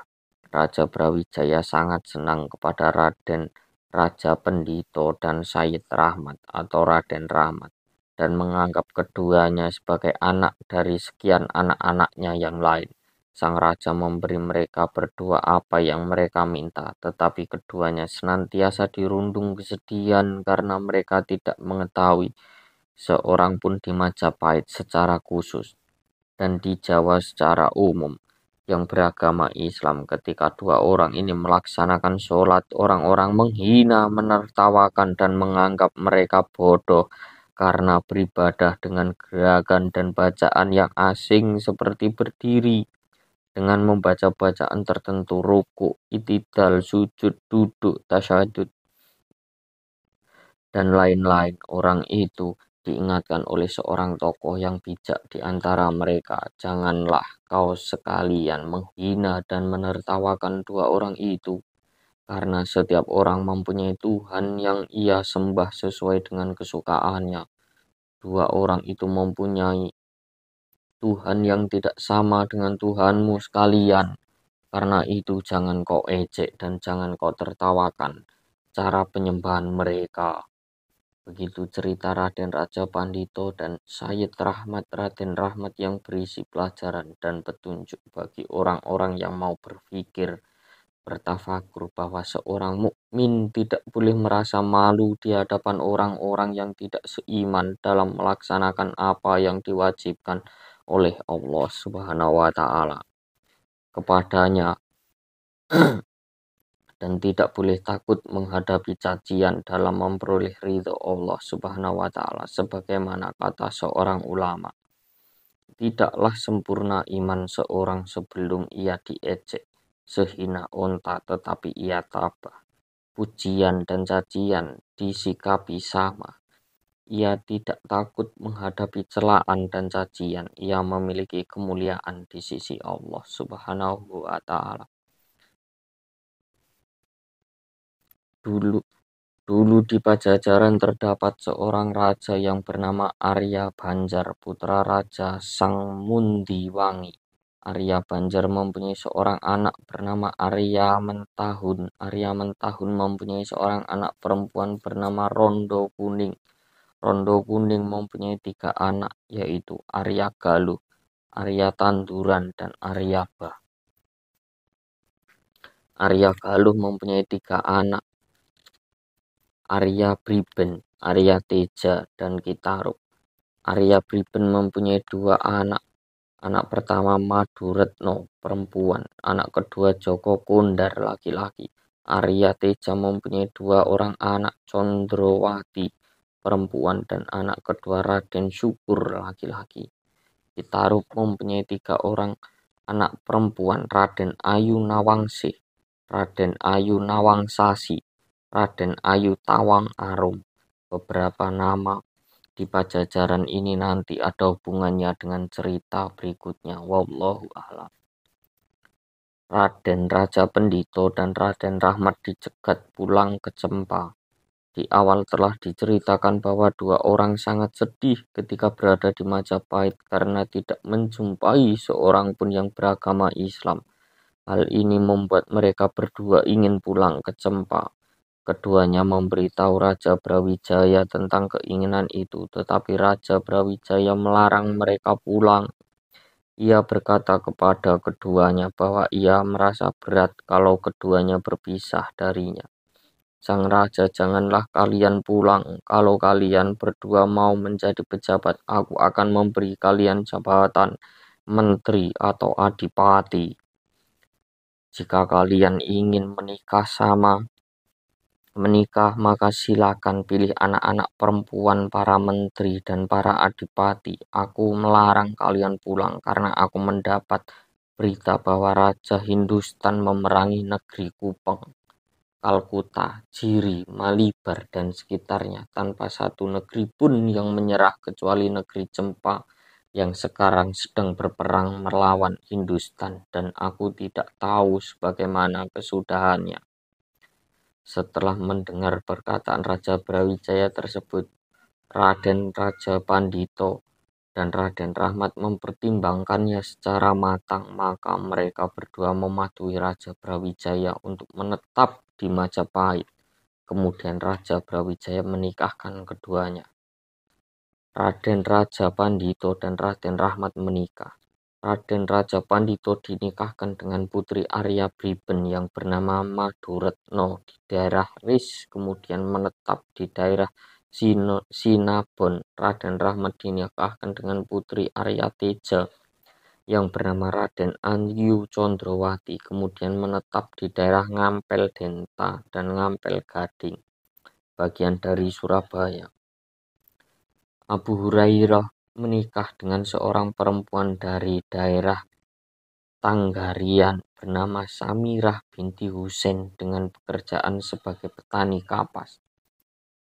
Raja Brawijaya sangat senang kepada Raden Raja Pendito dan Sayyid Rahmat atau Raden Rahmat, dan menganggap keduanya sebagai anak dari sekian anak-anaknya yang lain. Sang raja memberi mereka berdua apa yang mereka minta, tetapi keduanya senantiasa dirundung kesedihan karena mereka tidak mengetahui seorang pun di Majapahit secara khusus dan di Jawa secara umum yang beragama Islam. Ketika dua orang ini melaksanakan sholat, orang-orang menghina, menertawakan, dan menganggap mereka bodoh karena beribadah dengan gerakan dan bacaan yang asing seperti berdiri dengan membaca bacaan tertentu, ruku, itidal, sujud, duduk, tasyahud, dan lain-lain. Orang itu diingatkan oleh seorang tokoh yang bijak di antara mereka, janganlah kau sekalian menghina dan menertawakan dua orang itu, karena setiap orang mempunyai Tuhan yang ia sembah sesuai dengan kesukaannya. Dua orang itu mempunyai Tuhan yang tidak sama dengan Tuhanmu sekalian. Karena itu jangan kau ejek dan jangan kau tertawakan cara penyembahan mereka. Begitu cerita Raden Raja Pandito dan Sayyid Rahmat Raden Rahmat yang berisi pelajaran dan petunjuk bagi orang-orang yang mau berpikir, bertafakur bahwa seorang mukmin tidak boleh merasa malu di hadapan orang-orang yang tidak seiman dalam melaksanakan apa yang diwajibkan oleh Allah Subhanahu wa taala kepadanya, dan tidak boleh takut menghadapi cacian dalam memperoleh ridho Allah Subhanahu wa taala. Sebagaimana kata seorang ulama, tidaklah sempurna iman seorang sebelum ia diejek sehina onta, tetapi ia tabah. Pujian dan cacian disikapi sama. Ia tidak takut menghadapi celaan dan cacian. Ia memiliki kemuliaan di sisi Allah Subhanahu wa taala. Dulu di Pajajaran terdapat seorang raja yang bernama Arya Banjar, putra Raja Sangmundiwangi. Arya Banjar mempunyai seorang anak bernama Arya Mentahun. Arya Mentahun mempunyai seorang anak perempuan bernama Rondo Kuning. Rondo Kuning mempunyai 3 anak, yaitu Arya Galuh, Arya Tanduran, dan Arya Bah. Arya Galuh mempunyai 3 anak, Arya Briben, Arya Teja, dan Kitarup. Arya Briben mempunyai 2 anak. Anak pertama Maduretno, perempuan. Anak kedua Joko Kondar, laki-laki. Arya Teja mempunyai 2 orang anak, Condrowati, perempuan, dan anak kedua Raden Syukur, laki-laki. Kitarup mempunyai 3 orang anak perempuan, Raden Ayu Nawangsih, Raden Ayu Nawangsasi, Raden Ayu Tawang Arum. Beberapa nama di Pajajaran ini nanti ada hubungannya dengan cerita berikutnya. Wallahu a'lam. Raden Raja Pendito dan Raden Rahmat dicegat pulang ke Cempa. Di awal telah diceritakan bahwa 2 orang sangat sedih ketika berada di Majapahit karena tidak menjumpai seorang pun yang beragama Islam. Hal ini membuat mereka berdua ingin pulang ke Cempa. Keduanya memberitahu Raja Brawijaya tentang keinginan itu, tetapi Raja Brawijaya melarang mereka pulang. Ia berkata kepada keduanya bahwa ia merasa berat kalau keduanya berpisah darinya. Sang raja, janganlah kalian pulang. Kalau kalian berdua mau menjadi pejabat, aku akan memberi kalian jabatan menteri atau adipati. Jika kalian ingin menikah, maka silakan pilih anak-anak perempuan para menteri dan para adipati. Aku melarang kalian pulang karena aku mendapat berita bahwa Raja Hindustan memerangi negeri Kupang, Kalkuta, Jiri, Malibar, dan sekitarnya tanpa satu negeri pun yang menyerah kecuali negeri Cempa yang sekarang sedang berperang melawan Hindustan, dan aku tidak tahu sebagaimana kesudahannya. Setelah mendengar perkataan Raja Brawijaya tersebut, Raden Raja Pandito dan Raden Rahmat mempertimbangkannya secara matang, maka mereka berdua mematuhi Raja Brawijaya untuk menetap di Majapahit. Kemudian Raja Brawijaya menikahkan keduanya. Raden Raja Pandito dan Raden Rahmat menikah. Raden Raja Pandito dinikahkan dengan putri Arya Briben yang bernama Maduretno di daerah Ris, kemudian menetap di daerah Sinabon. Raden Rahmat dinikahkan dengan putri Arya Teja yang bernama Raden Ayu Condrowati, kemudian menetap di daerah Ngampel Denta dan Ngampel Gading, bagian dari Surabaya. Abu Hurairah menikah dengan seorang perempuan dari daerah Tanggarian bernama Samirah binti Husain dengan pekerjaan sebagai petani kapas.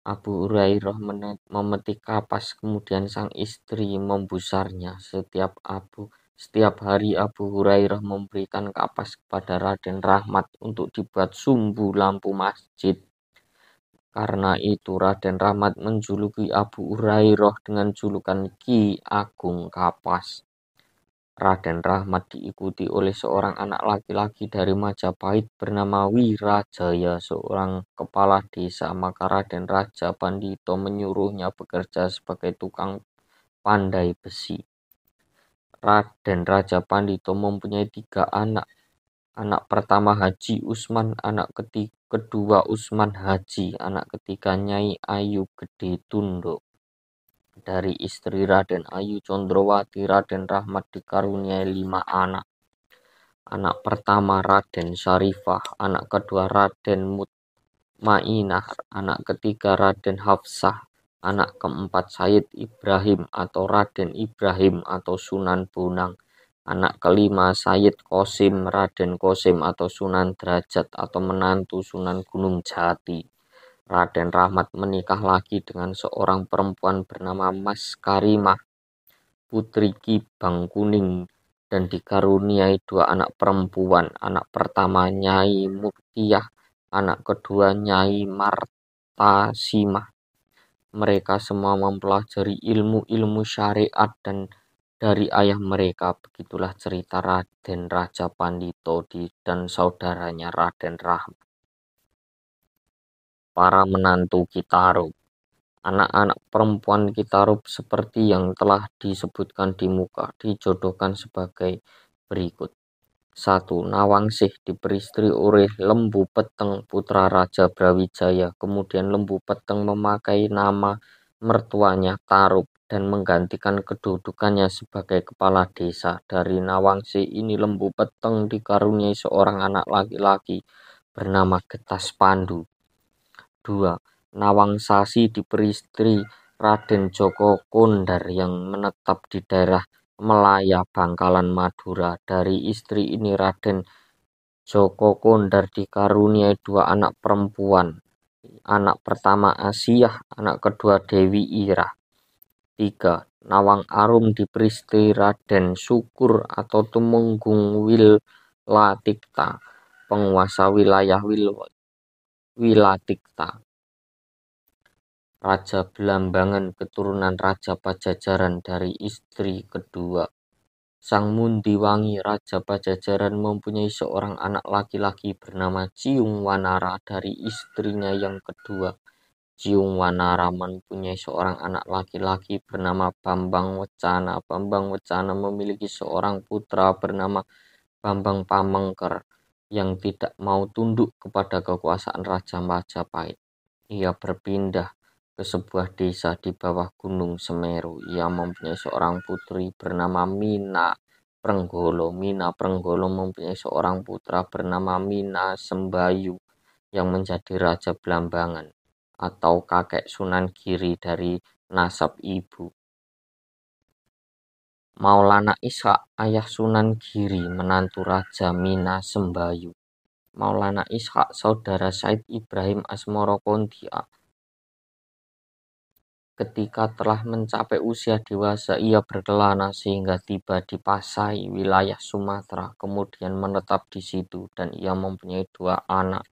Abu Hurairah memetik kapas, kemudian sang istri membusarnya. Setiap hari Abu Hurairah memberikan kapas kepada Raden Rahmat untuk dibuat sumbu lampu masjid. Karena itu Raden Rahmat menjuluki Abu Hurairah dengan julukan Ki Agung Kapas. Raden Rahmat diikuti oleh seorang anak laki-laki dari Majapahit bernama Wirajaya, seorang kepala desa. Maka Raden Raja Pandito menyuruhnya bekerja sebagai tukang pandai besi. Raden Raja Pandito mempunyai 3 anak. Anak pertama Haji Usman, anak kedua Usman Haji, anak ketiga Nyai Ayu Gede Tundo. Dari istri Raden Ayu Condrowati, Raden Rahmat dikaruniai 5 anak. Anak pertama Raden Syarifah, anak kedua Raden Mutmainah, anak ketiga Raden Hafsah, anak keempat Said Ibrahim atau Raden Ibrahim atau Sunan Bonang, anak kelima Said Qasim, Raden Qasim atau Sunan Derajat atau menantu Sunan Gunung Jati. Raden Rahmat menikah lagi dengan seorang perempuan bernama Mas Karimah, putri Ki Bangkuning, dan dikaruniai 2 anak perempuan. Anak pertama Nyai Muktiyah, anak kedua Nyai Martasimah. Mereka semua mempelajari ilmu-ilmu syariat dan dari ayah mereka. Begitulah cerita Raden Raja Pandito dan saudaranya Raden Rahmat. Para menantu Kitarub. Anak-anak perempuan Kitarub seperti yang telah disebutkan di muka dijodohkan sebagai berikut. 1. Nawangsih diperistri oleh Lembu Peteng putra Raja Brawijaya. Kemudian Lembu Peteng memakai nama mertuanya Tarub dan menggantikan kedudukannya sebagai kepala desa. Dari Nawangsih ini Lembu Peteng dikaruniai seorang anak laki-laki bernama Getas Pandu. 2. Nawangsasi diperistri Raden Joko Kondar yang menetap di daerah Melaya, Bangkalan, Madura. Dari istri ini Raden Joko Kondar dikaruniai 2 anak perempuan. Anak pertama Asiyah, anak kedua Dewi Irah. 3. Nawang Arum diperistri Raden Syukur atau Tumenggung Wilatikta, penguasa wilayah Wilatikta. Raja Belambangan keturunan Raja Pajajaran dari istri kedua. Sang Mundiwangi Raja Pajajaran mempunyai seorang anak laki-laki bernama Ciung Wanara dari istrinya yang kedua. Ciung Wanara mempunyai seorang anak laki-laki bernama Bambang Wecana. Bambang Wecana memiliki seorang putra bernama Bambang Pamengker yang tidak mau tunduk kepada kekuasaan Raja Majapahit. Ia berpindah ke sebuah desa di bawah Gunung Semeru. Ia mempunyai seorang putri bernama Mina Prenggolo. Mina Prenggolo mempunyai seorang putra bernama Mina Sembayu yang menjadi Raja Belambangan atau kakek Sunan Giri dari nasab ibu. Maulana Ishak, ayah Sunan Giri, menantu Raja Mina Sembayu. Maulana Ishak, saudara Said Ibrahim Asmoro Kontia. Ketika telah mencapai usia dewasa, ia berkelana sehingga tiba di Pasai, wilayah Sumatera, kemudian menetap di situ dan ia mempunyai 2 anak.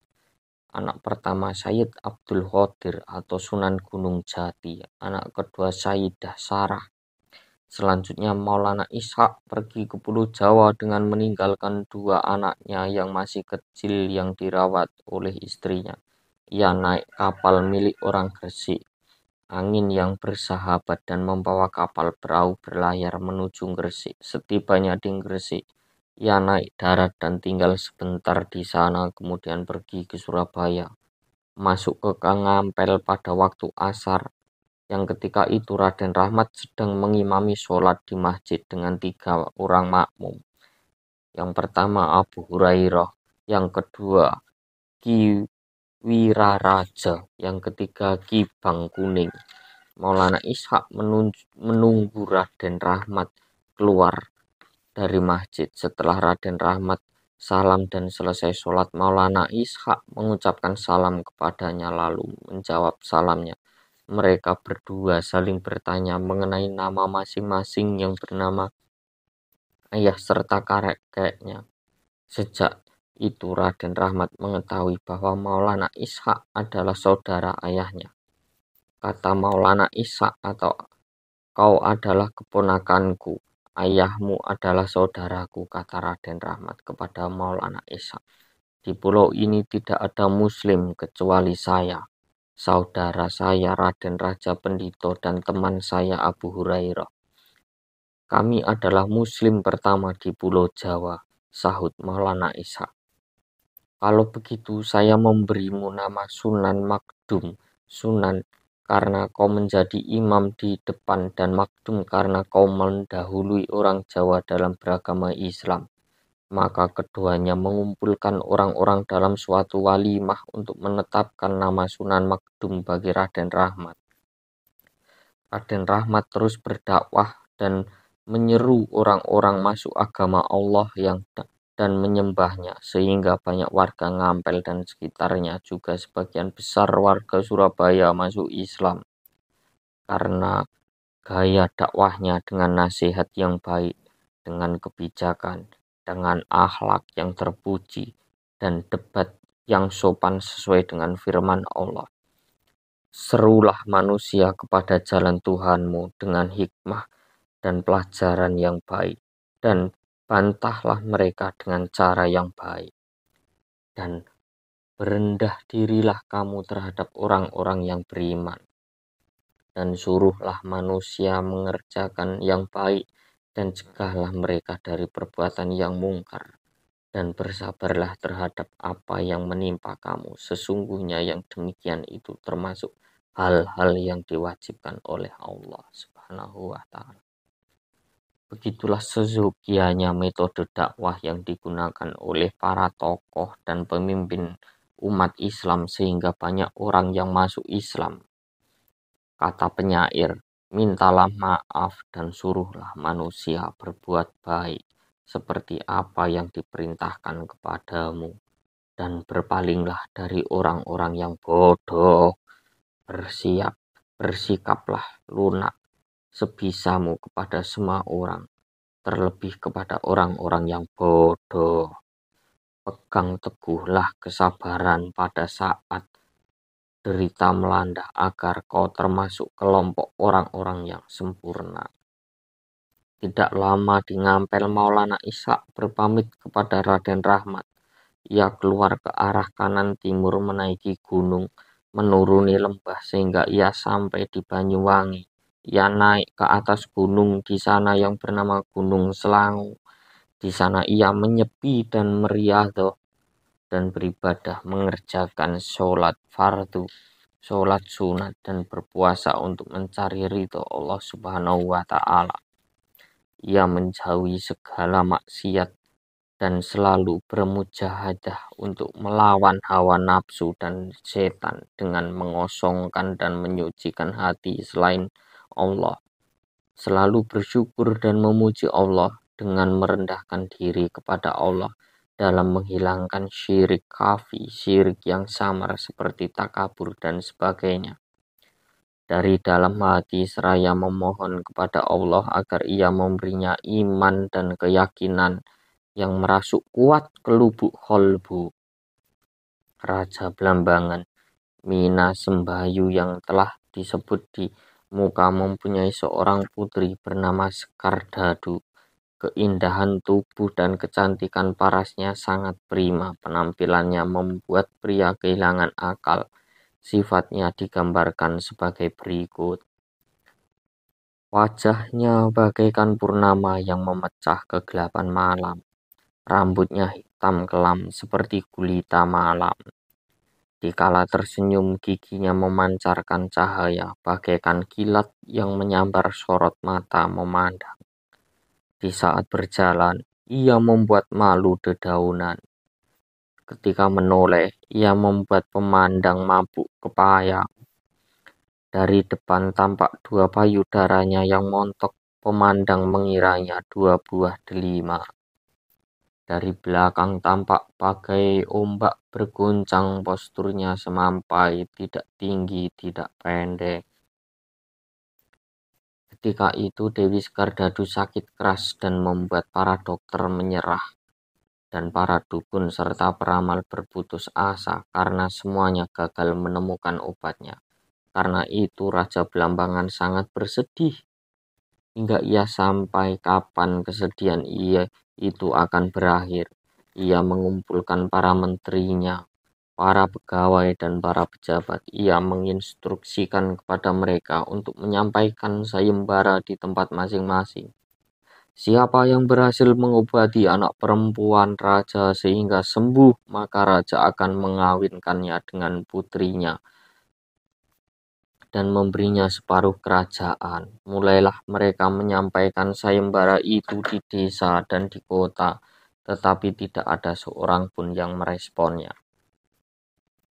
Anak pertama Sayyid Abdul Qadir atau Sunan Gunung Jati, anak kedua Sayyidah Sarah. Selanjutnya Maulana Ishak pergi ke Pulau Jawa dengan meninggalkan 2 anaknya yang masih kecil yang dirawat oleh istrinya. Ia naik kapal milik orang Gresik. angin yang bersahabat dan membawa kapal perahu berlayar menuju Gresik. Setibanya di Gresik, ia naik darat dan tinggal sebentar di sana, kemudian pergi ke Surabaya, masuk ke Ngampel pada waktu asar, yang ketika itu Raden Rahmat sedang mengimami sholat di masjid dengan 3 orang makmum. Yang pertama Abu Hurairah, yang kedua Ki Wiraraja, yang ketiga Ki Bangkuning. Maulana Ishak menunggu Raden Rahmat keluar dari masjid. Setelah Raden Rahmat salam dan selesai sholat, Maulana Ishak mengucapkan salam kepadanya lalu menjawab salamnya. Mereka berdua saling bertanya mengenai nama masing-masing yang bernama ayah serta kakeknya. Sejak itu Raden Rahmat mengetahui bahwa Maulana Ishak adalah saudara ayahnya. Kata Maulana Ishak, atau kau adalah keponakanku, ayahmu adalah saudaraku, kata Raden Rahmat kepada Maulana Ishak. Di pulau ini tidak ada muslim kecuali saya, saudara saya Raden Raja Pendito, dan teman saya Abu Hurairah. Kami adalah muslim pertama di Pulau Jawa, sahut Maulana Ishak. Kalau begitu saya memberimu nama Sunan Makdum. Sunan karena kau menjadi imam di depan, dan Makdum karena kau mendahului orang Jawa dalam beragama Islam. Maka keduanya mengumpulkan orang-orang dalam suatu walimah untuk menetapkan nama Sunan Makdum bagi Raden Rahmat. Raden Rahmat terus berdakwah dan menyeru orang-orang masuk agama Allah dan menyembahnya, sehingga banyak warga Ngampel dan sekitarnya, juga sebagian besar warga Surabaya masuk Islam. Karena gaya dakwahnya dengan nasihat yang baik, dengan kebijakan, dengan akhlak yang terpuji, dan debat yang sopan sesuai dengan firman Allah. Serulah manusia kepada jalan Tuhanmu dengan hikmah dan pelajaran yang baik, dan bantahlah mereka dengan cara yang baik, dan berendah dirilah kamu terhadap orang-orang yang beriman, dan suruhlah manusia mengerjakan yang baik, dan cegahlah mereka dari perbuatan yang mungkar, dan bersabarlah terhadap apa yang menimpa kamu. Sesungguhnya yang demikian itu termasuk hal-hal yang diwajibkan oleh Allah Subhanahu wa Ta'ala. Begitulah sezokianya metode dakwah yang digunakan oleh para tokoh dan pemimpin umat Islam sehingga banyak orang yang masuk Islam. Kata penyair, mintalah maaf dan suruhlah manusia berbuat baik seperti apa yang diperintahkan kepadamu, dan berpalinglah dari orang-orang yang bodoh. Bersikaplah lunak sebisamu kepada semua orang, terlebih kepada orang-orang yang bodoh. Pegang teguhlah kesabaran pada saat derita melanda agar kau termasuk kelompok orang-orang yang sempurna. Tidak lama di Ngampel, Maulana Ishak berpamit kepada Raden Rahmat. Ia keluar ke arah kanan timur menaiki gunung, menuruni lembah sehingga ia sampai di Banyuwangi. Ia naik ke atas gunung di sana yang bernama Gunung Selangu. Di sana ia menyepi dan meriadoh dan beribadah, mengerjakan sholat fardu, sholat sunat, dan berpuasa untuk mencari ridho Allah Subhanahu wa Ta'ala. Ia menjauhi segala maksiat dan selalu bermujahadah untuk melawan hawa nafsu dan setan dengan mengosongkan dan menyucikan hati selain Allah. Selalu bersyukur dan memuji Allah dengan merendahkan diri kepada Allah dalam menghilangkan syirik khafi, syirik yang samar seperti takabur dan sebagainya. Dari dalam hati seraya memohon kepada Allah agar ia memberinya iman dan keyakinan yang merasuk kuat ke lubuk kolbu. Raja Blambangan, Mina Sembayu yang telah disebut di muka mempunyai seorang putri bernama Sekardadu. Keindahan tubuh dan kecantikan parasnya sangat prima. Penampilannya membuat pria kehilangan akal. Sifatnya digambarkan sebagai berikut. Wajahnya bagaikan purnama yang memecah kegelapan malam. Rambutnya hitam kelam seperti gulita malam. Dikala tersenyum, giginya memancarkan cahaya bagaikan kilat yang menyambar sorot mata memandang. Di saat berjalan, ia membuat malu dedaunan. Ketika menoleh, ia membuat pemandang mabuk kepayang. Dari depan tampak dua payudaranya yang montok, pemandang mengiranya dua buah delima. Dari belakang tampak bagai ombak berguncang, posturnya semampai, tidak tinggi, tidak pendek. Ketika itu Dewi Skardadu sakit keras dan membuat para dokter menyerah. Dan para dukun serta peramal berputus asa karena semuanya gagal menemukan obatnya. Karena itu Raja Belambangan sangat bersedih. Hingga ia sampai kapan kesedihan ia itu akan berakhir. Ia mengumpulkan para menterinya, para pegawai dan para pejabat. Ia menginstruksikan kepada mereka untuk menyampaikan sayembara di tempat masing-masing. Siapa yang berhasil mengobati anak perempuan raja sehingga sembuh, maka raja akan mengawinkannya dengan putrinya dan memberinya separuh kerajaan. Mulailah mereka menyampaikan sayembara itu di desa dan di kota, tetapi tidak ada seorang pun yang meresponnya.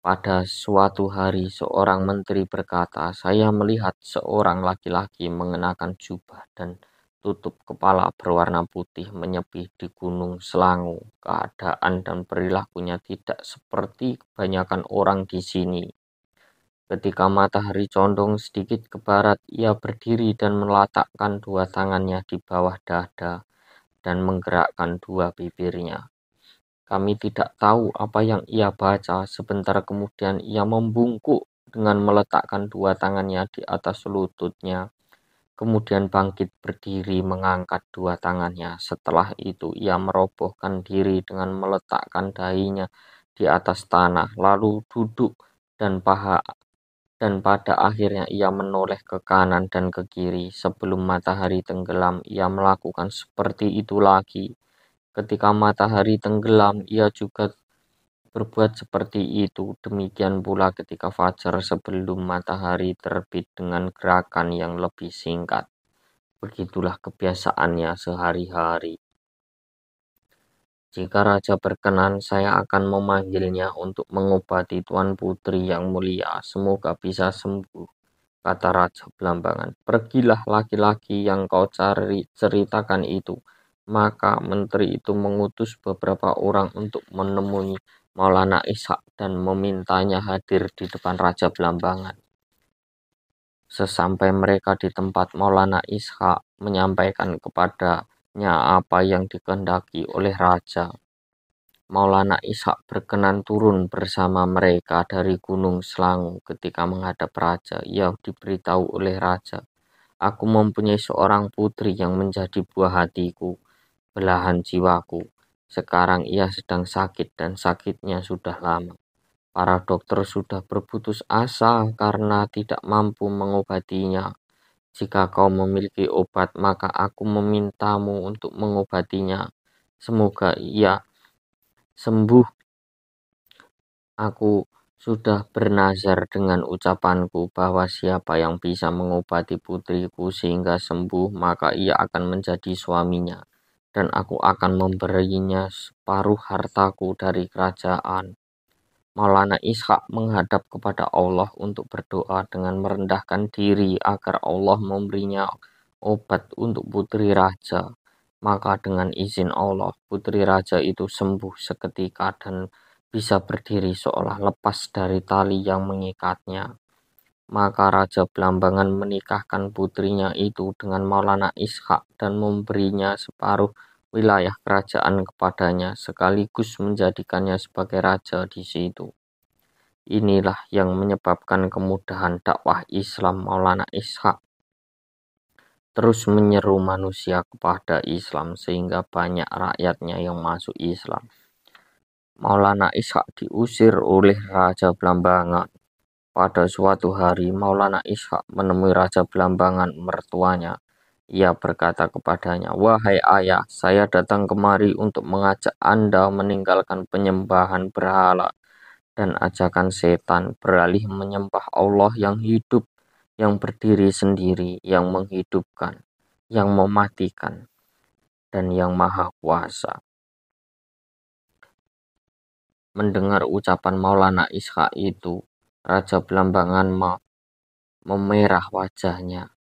Pada suatu hari seorang menteri berkata, "Saya melihat seorang laki-laki mengenakan jubah dan tutup kepala berwarna putih menyepi di Gunung Selangu. Keadaan dan perilakunya tidak seperti kebanyakan orang di sini." Ketika matahari condong sedikit ke barat, ia berdiri dan meletakkan dua tangannya di bawah dada dan menggerakkan dua bibirnya. Kami tidak tahu apa yang ia baca. Sebentar kemudian ia membungkuk dengan meletakkan dua tangannya di atas lututnya. Kemudian bangkit berdiri mengangkat dua tangannya. Setelah itu ia merobohkan diri dengan meletakkan dahinya di atas tanah, lalu duduk dan pada akhirnya ia menoleh ke kanan dan ke kiri. Sebelum matahari tenggelam, ia melakukan seperti itu lagi. Ketika matahari tenggelam, ia juga berbuat seperti itu. Demikian pula ketika fajar sebelum matahari terbit dengan gerakan yang lebih singkat. Begitulah kebiasaannya sehari-hari. Jika raja berkenan, saya akan memanggilnya untuk mengobati Tuan Putri yang mulia. Semoga bisa sembuh, kata Raja Belambangan. Pergilah laki-laki yang kau ceritakan itu. Maka menteri itu mengutus beberapa orang untuk menemui Maulana Ishak dan memintanya hadir di depan Raja Belambangan. Sesampai mereka di tempat, Maulana Ishak menyampaikan kepadanya apa yang dikehendaki oleh raja. Maulana Ishak berkenan turun bersama mereka dari Gunung Selangu. Ketika menghadap raja, ia diberitahu oleh raja, "Aku mempunyai seorang putri yang menjadi buah hatiku, belahan jiwaku. Sekarang ia sedang sakit dan sakitnya sudah lama. Para dokter sudah berputus asa karena tidak mampu mengobatinya. Jika kau memiliki obat, maka aku memintamu untuk mengobatinya. Semoga ia sembuh. Aku sudah bernazar dengan ucapanku bahwa siapa yang bisa mengobati putriku sehingga sembuh, maka ia akan menjadi suaminya, dan aku akan memberinya separuh hartaku dari kerajaan." Maulana Ishak menghadap kepada Allah untuk berdoa dengan merendahkan diri agar Allah memberinya obat untuk putri raja. Maka dengan izin Allah, putri raja itu sembuh seketika dan bisa berdiri seolah lepas dari tali yang mengikatnya. Maka Raja Belambangan menikahkan putrinya itu dengan Maulana Ishak dan memberinya separuh wilayah kerajaan kepadanya, sekaligus menjadikannya sebagai raja di situ. Inilah yang menyebabkan kemudahan dakwah Islam. Maulana Ishak terus menyeru manusia kepada Islam sehingga banyak rakyatnya yang masuk Islam. Maulana Ishak diusir oleh Raja Belambangan. Pada suatu hari, Maulana Ishak menemui Raja Belambangan mertuanya. Ia berkata kepadanya, "Wahai ayah, saya datang kemari untuk mengajak Anda meninggalkan penyembahan berhala dan ajakan setan, beralih menyembah Allah yang hidup, yang berdiri sendiri, yang menghidupkan, yang mematikan, dan yang maha kuasa." Mendengar ucapan Maulana Ishak itu, Raja Belambangan memerah wajahnya,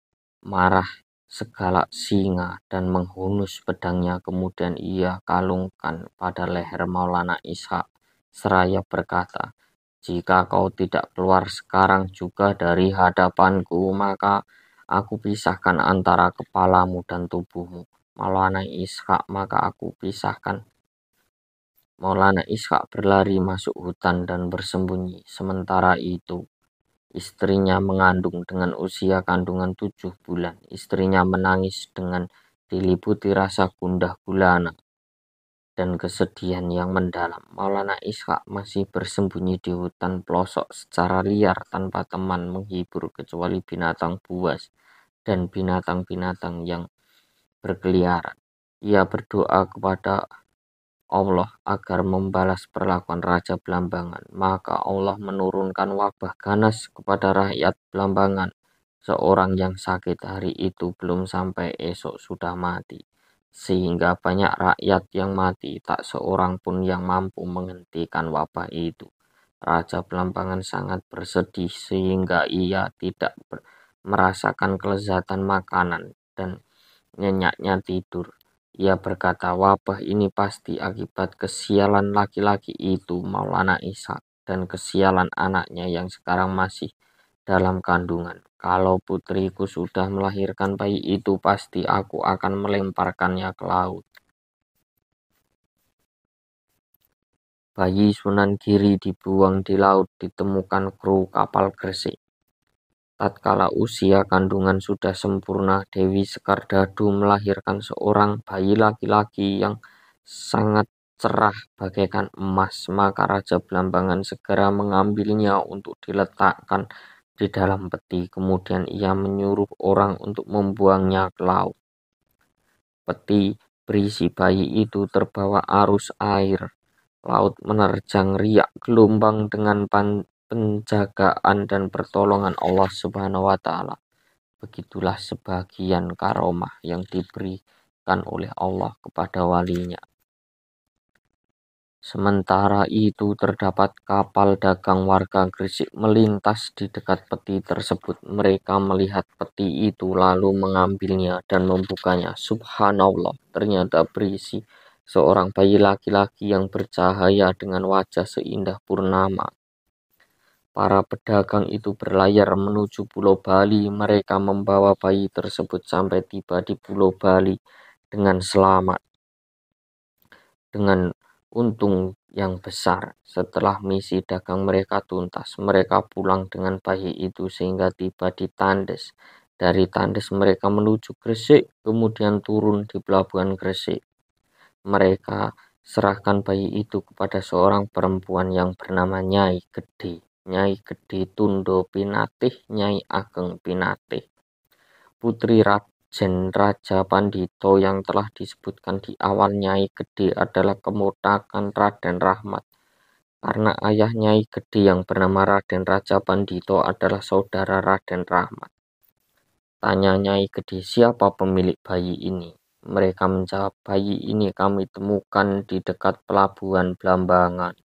marah segalak singa dan menghunus pedangnya. Kemudian ia kalungkan pada leher Maulana Ishak seraya berkata, "Jika kau tidak keluar sekarang juga dari hadapanku, maka aku pisahkan antara kepalamu dan tubuhmu." Maulana Ishak, maka aku pisahkan. Maulana Ishak berlari masuk hutan dan bersembunyi. Sementara itu, istrinya mengandung dengan usia kandungan 7 bulan. Istrinya menangis dengan diliputi rasa gundah gulana dan kesedihan yang mendalam. Maulana Ishak masih bersembunyi di hutan pelosok secara liar tanpa teman menghibur kecuali binatang buas dan binatang-binatang yang berkeliaran. Ia berdoa kepada Allah agar membalas perlakuan Raja Belambangan. Maka Allah menurunkan wabah ganas kepada rakyat Belambangan. Seorang yang sakit hari itu belum sampai esok sudah mati, sehingga banyak rakyat yang mati, tak seorang pun yang mampu menghentikan wabah itu. Raja Belambangan sangat bersedih sehingga ia tidak merasakan kelezatan makanan dan nyenyaknya tidur. Ia berkata, "Wabah ini pasti akibat kesialan laki-laki itu, Maulana Ishak, dan kesialan anaknya yang sekarang masih dalam kandungan. Kalau putriku sudah melahirkan bayi itu, pasti aku akan melemparkannya ke laut." Bayi Sunan Giri dibuang di laut, ditemukan kru kapal Gresik. Tatkala usia kandungan sudah sempurna, Dewi Sekardadu melahirkan seorang bayi laki-laki yang sangat cerah bagaikan emas. Maka Raja Belambangan segera mengambilnya untuk diletakkan di dalam peti. Kemudian ia menyuruh orang untuk membuangnya ke laut. Peti berisi bayi itu terbawa arus air. Laut menerjang riak gelombang dengan penjagaan dan pertolongan Allah Subhanahu wa Ta'ala. Begitulah sebagian karomah yang diberikan oleh Allah kepada walinya. Sementara itu terdapat kapal dagang warga Gresik melintas di dekat peti tersebut. Mereka melihat peti itu lalu mengambilnya dan membukanya. Subhanallah, ternyata berisi seorang bayi laki-laki yang bercahaya dengan wajah seindah purnama. Para pedagang itu berlayar menuju Pulau Bali. Mereka membawa bayi tersebut sampai tiba di Pulau Bali dengan selamat, dengan untung yang besar. Setelah misi dagang mereka tuntas, mereka pulang dengan bayi itu sehingga tiba di Tandes. Dari Tandes mereka menuju Gresik, kemudian turun di pelabuhan Gresik. Mereka serahkan bayi itu kepada seorang perempuan yang bernama Nyai Gede. Nyai Gede Tundo Pinatih, Nyai Ageng Pinatih, putri Raden Raja Pandito yang telah disebutkan di awal. Nyai Gede adalah keponakan Raden Rahmat, karena ayah Nyai Gede yang bernama Raden Raja Pandito adalah saudara Raden Rahmat. Tanya Nyai Gede, "Siapa pemilik bayi ini?" Mereka menjawab, "Bayi ini kami temukan di dekat pelabuhan Belambangan,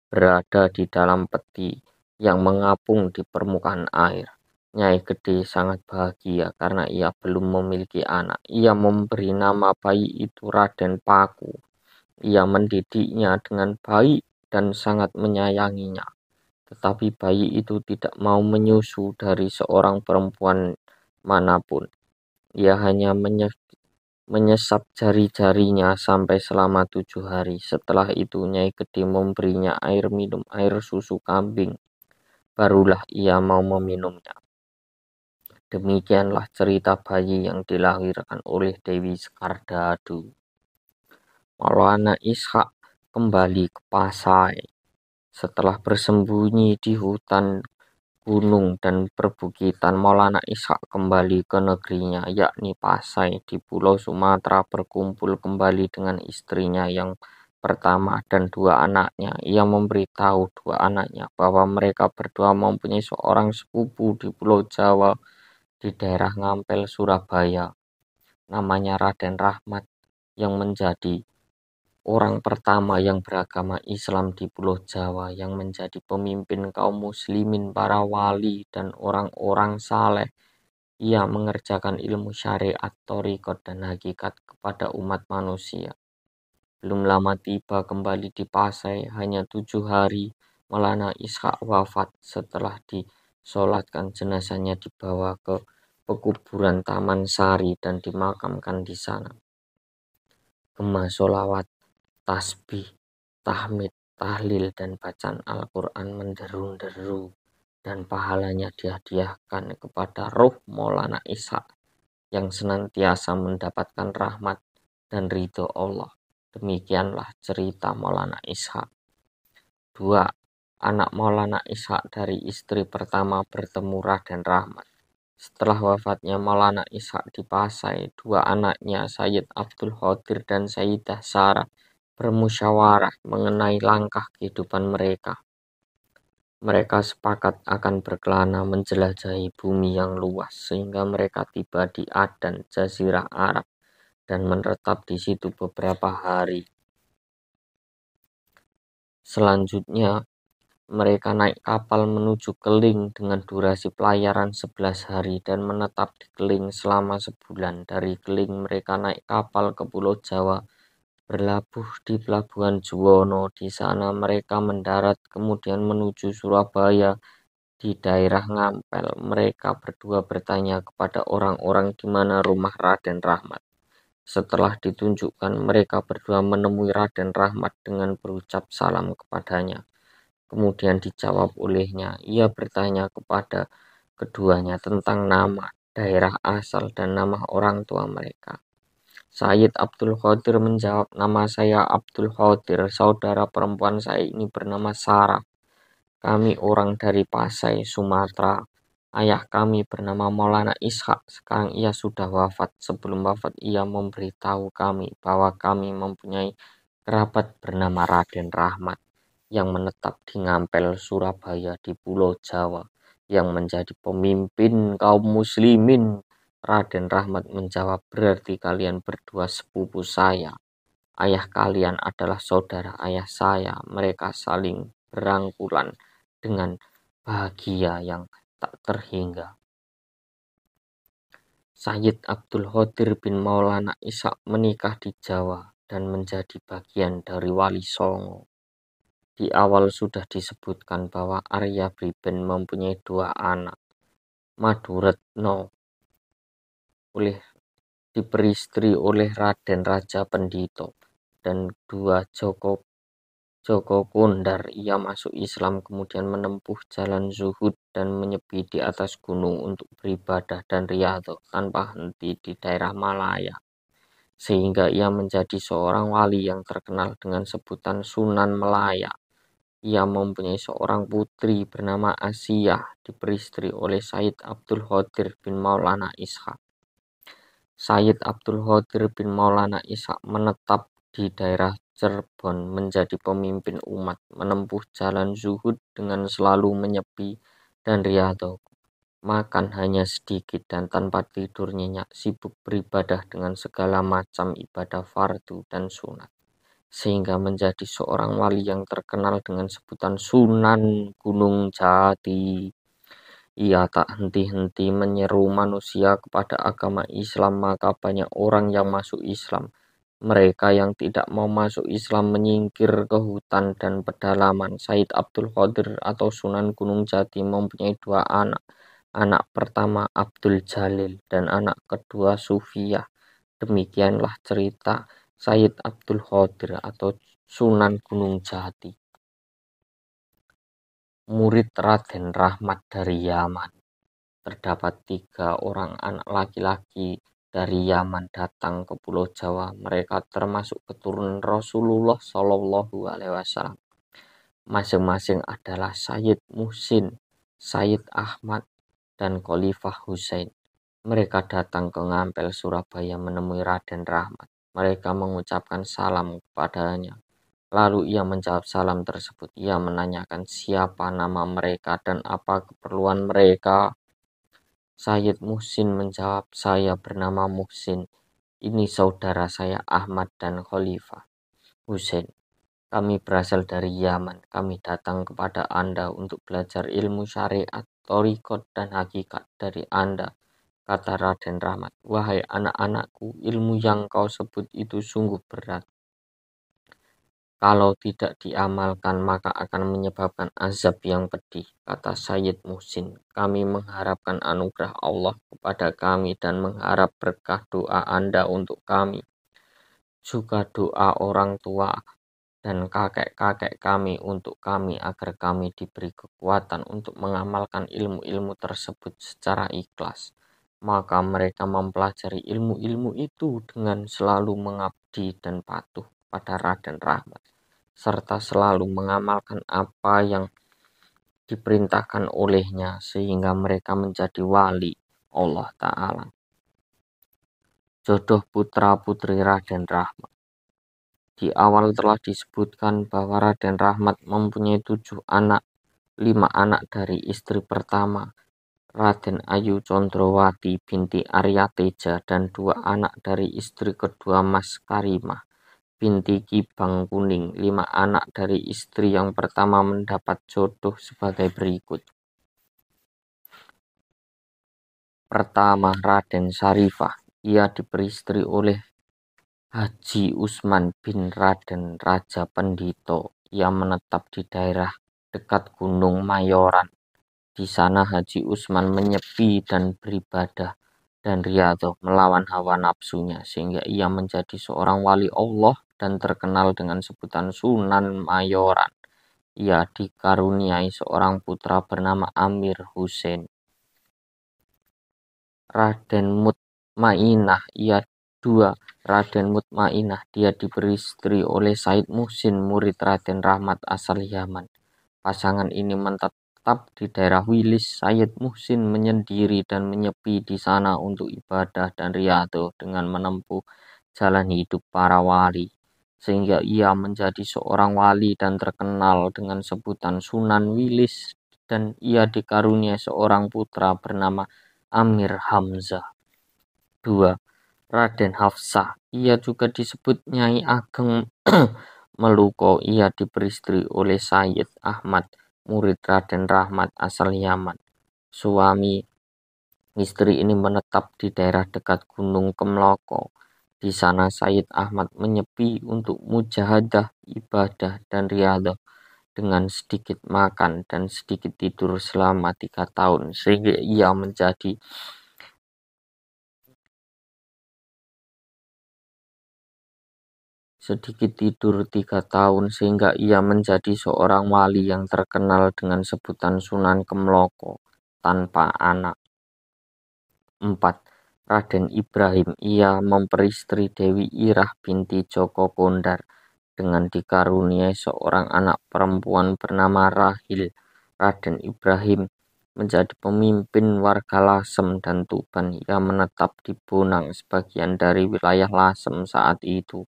berada di dalam peti yang mengapung di permukaan air." Nyai Gede sangat bahagia karena ia belum memiliki anak. Ia memberi nama bayi itu Raden Paku. Ia mendidiknya dengan baik dan sangat menyayanginya. Tetapi bayi itu tidak mau menyusu dari seorang perempuan manapun. Ia hanya menyesap jari-jarinya sampai selama 7 hari. Setelah itu Nyai Gede memberinya air minum, air susu kambing. Barulah ia mau meminumnya. Demikianlah cerita bayi yang dilahirkan oleh Dewi Sekardadu. Maulana Ishak kembali ke Pasai. Setelah bersembunyi di hutan gunung dan perbukitan, Maulana Ishaq kembali ke negerinya, yakni Pasai di Pulau Sumatera, berkumpul kembali dengan istrinya yang pertama dan dua anaknya. Ia memberitahu dua anaknya bahwa mereka berdua mempunyai seorang sepupu di Pulau Jawa di daerah Ngampel, Surabaya, namanya Raden Rahmat, yang menjadi orang pertama yang beragama Islam di Pulau Jawa, yang menjadi pemimpin kaum muslimin, para wali, dan orang-orang saleh. Ia mengerjakan ilmu syariat, thariqat, dan hakikat kepada umat manusia. Belum lama tiba kembali di Pasai, hanya 7 hari Maulana Ishaq wafat. Setelah disolatkan, jenazahnya dibawa ke pekuburan Taman Sari dan dimakamkan di sana. Gema sholawat, tasbih, tahmid, tahlil, dan bacaan Al-Quran menderu-deru, dan pahalanya dihadiahkan kepada ruh Maulana Ishaq yang senantiasa mendapatkan rahmat dan ridho Allah. Demikianlah cerita Maulana Ishaq. 2. Anak Maulana Ishaq dari istri pertama bertemu Raden Rahmat. Setelah wafatnya Maulana Ishaq di Pasai, dua anaknya, Sayyid Abdul Qadir dan Sayyidah Sarah, bermusyawarah mengenai langkah kehidupan mereka. Mereka sepakat akan berkelana menjelajahi bumi yang luas sehingga mereka tiba di Adan, Jazirah Arab, dan menetap di situ beberapa hari. Selanjutnya, mereka naik kapal menuju Keling dengan durasi pelayaran 11 hari dan menetap di Keling selama sebulan. Dari Keling mereka naik kapal ke Pulau Jawa, berlabuh di Pelabuhan Juwono. Di sana mereka mendarat, kemudian menuju Surabaya. Di daerah Ngampel, mereka berdua bertanya kepada orang-orang di mana rumah Raden Rahmat. Setelah ditunjukkan, mereka berdua menemui Raden Rahmat dengan berucap salam kepadanya. Kemudian dijawab olehnya. Ia bertanya kepada keduanya tentang nama, daerah asal, dan nama orang tua mereka. Sayyid Abdul Qadir menjawab, nama saya Abdul Qadir, saudara perempuan saya ini bernama Sarah. Kami orang dari Pasai, Sumatera. Ayah kami bernama Maulana Ishaq. Sekarang ia sudah wafat. Sebelum wafat ia memberitahu kami bahwa kami mempunyai kerabat bernama Raden Rahmat yang menetap di Ngampel, Surabaya di Pulau Jawa, yang menjadi pemimpin kaum muslimin. Raden Rahmat menjawab, berarti kalian berdua sepupu saya. Ayah kalian adalah saudara ayah saya. Mereka saling berangkulan dengan bahagia yang tak terhingga. Sayyid Abdul Qadir bin Maulana Ishaq menikah di Jawa dan menjadi bagian dari Wali Songo. Di awal sudah disebutkan bahwa Arya Briben mempunyai dua anak. Maduretno diperistri oleh Raden Raja Pendito, dan dua Joko Kondar. Ia masuk Islam kemudian menempuh jalan zuhud dan menyepi di atas gunung untuk beribadah dan riyadhah tanpa henti di daerah Malaya, sehingga ia menjadi seorang wali yang terkenal dengan sebutan Sunan Melaya. Ia mempunyai seorang putri bernama Asiyah, diperistri oleh Sayyid Abdul Qadir bin Maulana Ishaq. Sayyid Abdul Qadir bin Maulana Ishaq menetap di daerah Cirebon menjadi pemimpin umat, menempuh jalan zuhud dengan selalu menyepi dan riyadhah, makan hanya sedikit dan tanpa tidur nyenyak, sibuk beribadah dengan segala macam ibadah fardu dan sunat, sehingga menjadi seorang wali yang terkenal dengan sebutan Sunan Gunung Jati. Ia tak henti-henti menyeru manusia kepada agama Islam, maka banyak orang yang masuk Islam. Mereka yang tidak mau masuk Islam menyingkir ke hutan dan pedalaman. Sayyid Abdul Qadir atau Sunan Gunung Jati mempunyai dua anak. Anak pertama Abdul Jalil dan anak kedua Sufiyah. Demikianlah cerita Sayyid Abdul Qadir atau Sunan Gunung Jati. Murid Raden Rahmat dari Yaman. Terdapat 3 orang anak laki-laki dari Yaman datang ke Pulau Jawa. Mereka termasuk keturunan Rasulullah Shallallahu Alaihi Wasallam. Masing-masing adalah Sayyid Muhsin Sayyid Ahmad, dan Khalifah Husain. Mereka datang ke Ngampel, Surabaya menemui Raden Rahmat. Mereka mengucapkan salam kepadanya. Lalu ia menjawab salam tersebut. Ia menanyakan siapa nama mereka dan apa keperluan mereka. Sayyid Muhsin menjawab, saya bernama Muhsin. Ini saudara saya Ahmad dan Khalifah Husain. Kami berasal dari Yaman. Kami datang kepada Anda untuk belajar ilmu syariat, thariqat, dan hakikat dari Anda. Kata Raden Rahmat, wahai anak-anakku, ilmu yang kau sebut itu sungguh berat. Kalau tidak diamalkan maka akan menyebabkan azab yang pedih. Kata Sayyid Muhsin, kami mengharapkan anugerah Allah kepada kami dan mengharap berkah doa Anda untuk kami. Juga doa orang tua dan kakek-kakek kami untuk kami agar kami diberi kekuatan untuk mengamalkan ilmu-ilmu tersebut secara ikhlas. Maka mereka mempelajari ilmu-ilmu itu dengan selalu mengabdi dan patuh pada Raden Rahmat, serta selalu mengamalkan apa yang diperintahkan olehnya sehingga mereka menjadi wali Allah Ta'ala. Jodoh putra-putri Raden Rahmat. Di awal telah disebutkan bahwa Raden Rahmat mempunyai 7 anak, 5 anak dari istri pertama, Raden Ayu Condrowati binti Arya Teja, dan 2 anak dari istri kedua Mas Karimah binti Ki Bangkuning. 5 anak dari istri yang pertama mendapat jodoh sebagai berikut. Pertama, Raden Syarifah. Ia diberi istri oleh Haji Usman bin Raden Raja Pendito. Ia menetap di daerah dekat Gunung Mayoran. Di sana Haji Usman menyepi dan beribadah dan riyadhah melawan hawa nafsunya sehingga ia menjadi seorang wali Allah dan terkenal dengan sebutan Sunan Mayoran. Ia dikaruniai seorang putra bernama Amir Husain. Raden Mutmainah. Raden Mutmainah. Dia diberi istri oleh Said Muhsin, murid Raden Rahmat asal Yaman. Pasangan ini menetap di daerah Wilis. Said Muhsin menyendiri dan menyepi di sana untuk ibadah dan riyadhah dengan menempuh jalan hidup para wali, sehingga ia menjadi seorang wali dan terkenal dengan sebutan Sunan Wilis, dan ia dikaruniai seorang putra bernama Amir Hamzah. 2. Raden Hafsah. Ia juga disebut Nyai Ageng Meluko. Ia diberi istri oleh Sayyid Ahmad, murid Raden Rahmat asal Yaman. Suami istri ini menetap di daerah dekat Gunung Kemloko. Di sana Sayyid Ahmad menyepi untuk mujahadah, ibadah, dan riyadhah dengan sedikit makan dan sedikit tidur selama 3 tahun sehingga ia menjadi seorang wali yang terkenal dengan sebutan Sunan Kemloko tanpa anak. 4. Raden Ibrahim. Ia memperistri Dewi Irah binti Joko Kondar dengan dikaruniai seorang anak perempuan bernama Rahil. Raden Ibrahim menjadi pemimpin warga Lasem dan Tuban. Ia menetap di Bonang, sebagian dari wilayah Lasem saat itu.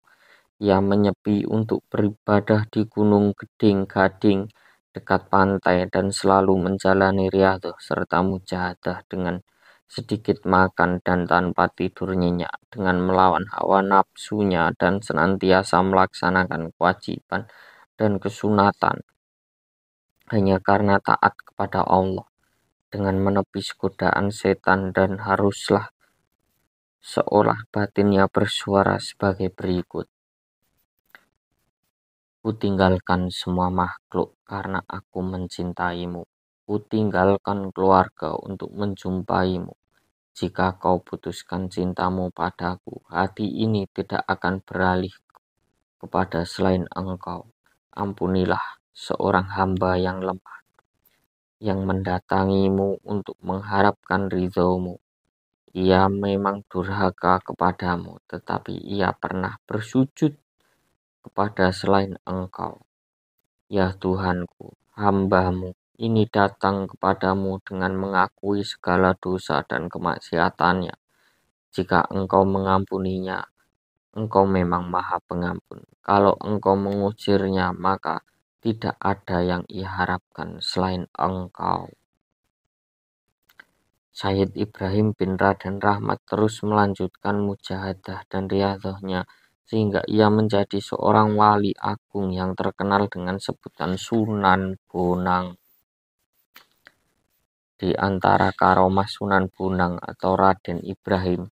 Ia menyepi untuk beribadah di Gunung Gading dekat pantai dan selalu menjalani riyadhah serta mujahadah dengan sedikit makan dan tanpa tidur nyenyak, dengan melawan hawa nafsunya dan senantiasa melaksanakan kewajiban dan kesunatan hanya karena taat kepada Allah, dengan menepis godaan setan, dan haruslah seolah batinnya bersuara sebagai berikut. Kutinggalkan semua makhluk karena aku mencintaimu. Kutinggalkan keluarga untuk menjumpaimu. Jika kau putuskan cintamu padaku, hati ini tidak akan beralih kepada selain engkau. Ampunilah seorang hamba yang lemah, yang mendatangimu untuk mengharapkan ridhomu. Ia memang durhaka kepadamu, tetapi ia pernah bersujud kepada selain engkau. Ya Tuhanku, hambamu ini datang kepadamu dengan mengakui segala dosa dan kemaksiatannya. Jika engkau mengampuninya, engkau memang Maha Pengampun. Kalau engkau mengusirnya, maka tidak ada yang ia harapkan selain engkau. Sayyid Ibrahim bin Raden Rahmat terus melanjutkan mujahadah dan riyadhahnya sehingga ia menjadi seorang wali agung yang terkenal dengan sebutan Sunan Bonang. Di antara karomah Sunan Bonang atau Raden Ibrahim,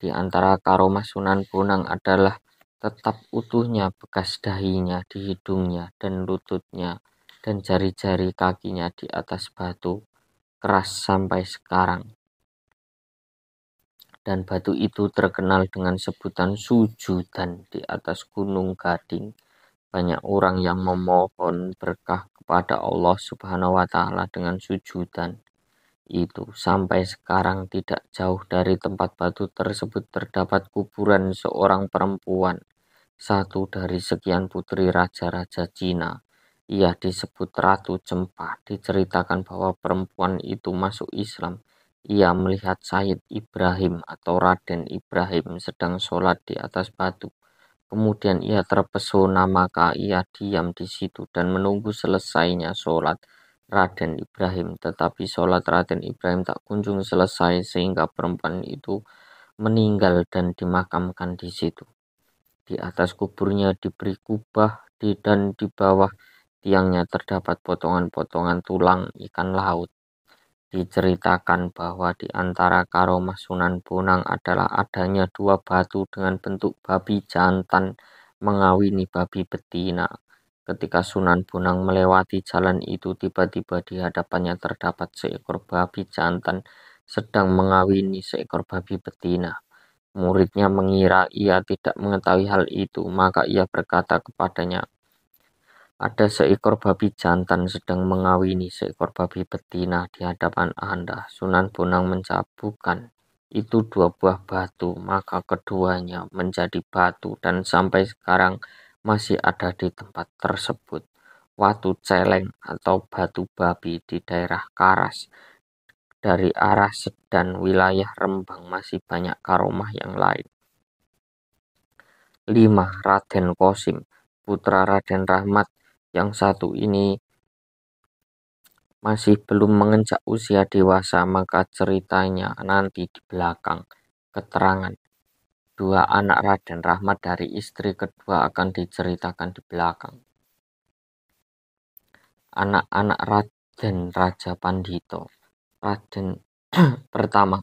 di antara karomah Sunan Bonang adalah tetap utuhnya bekas dahinya di hidungnya dan lututnya dan jari-jari kakinya di atas batu keras sampai sekarang. Dan batu itu terkenal dengan sebutan sujudan di atas Gunung Gading. Banyak orang yang memohon berkah kepada Allah Subhanahu wa Ta'ala dengan sujudan itu. Sampai sekarang tidak jauh dari tempat batu tersebut terdapat kuburan seorang perempuan, satu dari sekian putri raja-raja Cina. Ia disebut Ratu Cempah. Diceritakan bahwa perempuan itu masuk Islam. Ia melihat Sayyid Ibrahim atau Raden Ibrahim sedang sholat di atas batu. Kemudian ia terpesona, maka ia diam di situ dan menunggu selesainya sholat Raden Ibrahim. Tetapi sholat Raden Ibrahim tak kunjung selesai sehingga perempuan itu meninggal dan dimakamkan di situ. Di atas kuburnya diberi kubah dan di bawah tiangnya terdapat potongan-potongan tulang ikan laut. Diceritakan bahwa di antara karomah Sunan Bonang adalah adanya dua batu dengan bentuk babi jantan mengawini babi betina. Ketika Sunan Bonang melewati jalan itu, tiba-tiba di hadapannya terdapat seekor babi jantan sedang mengawini seekor babi betina. Muridnya mengira ia tidak mengetahui hal itu, maka ia berkata kepadanya, "Ada seekor babi jantan sedang mengawini seekor babi betina di hadapan Anda." Sunan Bonang menjawab, "Bukan, itu dua buah batu." Maka keduanya menjadi batu dan sampai sekarang masih ada di tempat tersebut. Watu Celeng atau batu babi di daerah Karas dari arah Sedan wilayah Rembang masih banyak karomah yang lain. 5. Raden Qasim, putra Raden Rahmat. Yang satu ini masih belum menginjak usia dewasa, maka ceritanya nanti di belakang. Keterangan dua anak Raden Rahmat dari istri kedua akan diceritakan di belakang. Anak-anak Raden Raja Pandhita. Raden pertama,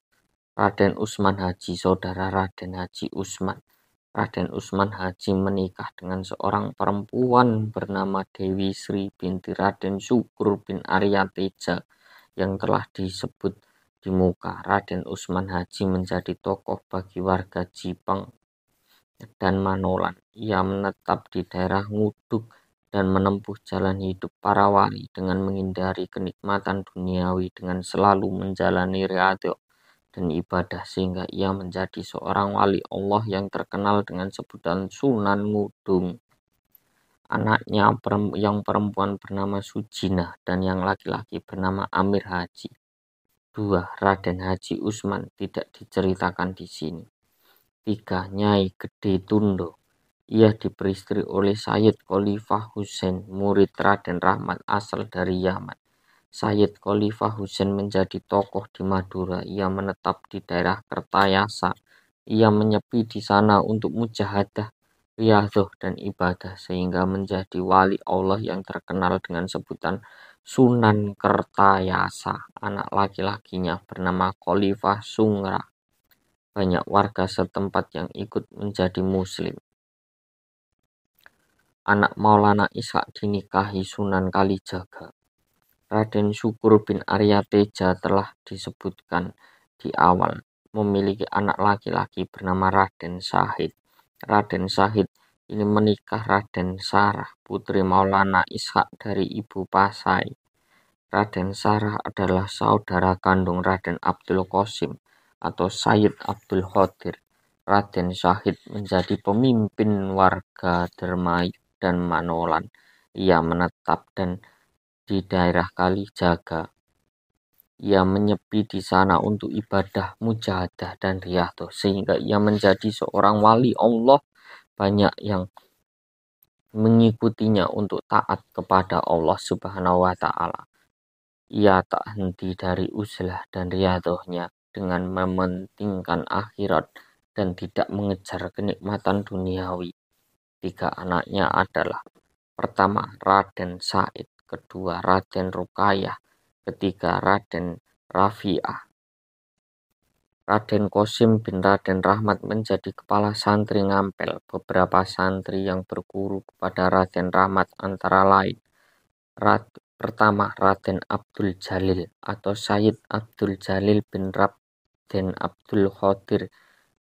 Raden Usman Haji, saudara Raden Haji Usman. Raden Usman Haji menikah dengan seorang perempuan bernama Dewi Sri binti Raden Syukur bin Arya Teja yang telah disebut di muka. Raden Usman Haji menjadi tokoh bagi warga Jipang dan Manolan. Ia menetap di daerah Nguduk dan menempuh jalan hidup para wali dengan menghindari kenikmatan duniawi dengan selalu menjalani riyadhah dan ibadah sehingga ia menjadi seorang wali Allah yang terkenal dengan sebutan Sunan Ngudung. Anaknya yang perempuan bernama Sujinah dan yang laki-laki bernama Amir Haji. 2. Raden Haji Usman tidak diceritakan di sini. 3. Nyai Gede Tundo. Ia diperistri oleh Sayyid Khalifah Husain, murid Raden Rahmat asal dari Yaman. Sayyid Khalifah Husain menjadi tokoh di Madura. Ia menetap di daerah Kertayasa. Ia menyepi di sana untuk mujahadah, riyadhah dan ibadah sehingga menjadi wali Allah yang terkenal dengan sebutan Sunan Kertayasa. Anak laki-lakinya bernama Khalifah Sungra. Banyak warga setempat yang ikut menjadi muslim. Anak Maulana Ishak dinikahi Sunan Kalijaga. Raden Syukur bin Arya Teja telah disebutkan di awal memiliki anak laki-laki bernama Raden Syahid. Raden Syahid ini menikah Raden Sarah, putri Maulana Ishak dari Ibu Pasai. Raden Sarah adalah saudara kandung Raden Abdul Qasim atau Sayyid Abdul Qadir. Raden Syahid menjadi pemimpin warga Dermayu dan Manolan. Ia menetap dan di daerah Kalijaga. Ia menyepi di sana untuk ibadah, mujahadah, dan riyadhah, sehingga ia menjadi seorang wali Allah. Banyak yang mengikutinya untuk taat kepada Allah Subhanahu wa Ta'ala. Ia tak henti dari uzlah dan riyadhahnya dengan mementingkan akhirat dan tidak mengejar kenikmatan duniawi. 3 anaknya adalah: pertama, Raden Said; kedua, Raden Ruqayyah; ketiga, Raden Rafi'ah. Raden Qasim bin Raden Rahmat menjadi kepala santri Ngampel. Beberapa santri yang berguru kepada Raden Rahmat antara lain: pertama, Raden Abdul Jalil atau Sayyid Abdul Jalil bin Raden Abdul Qadir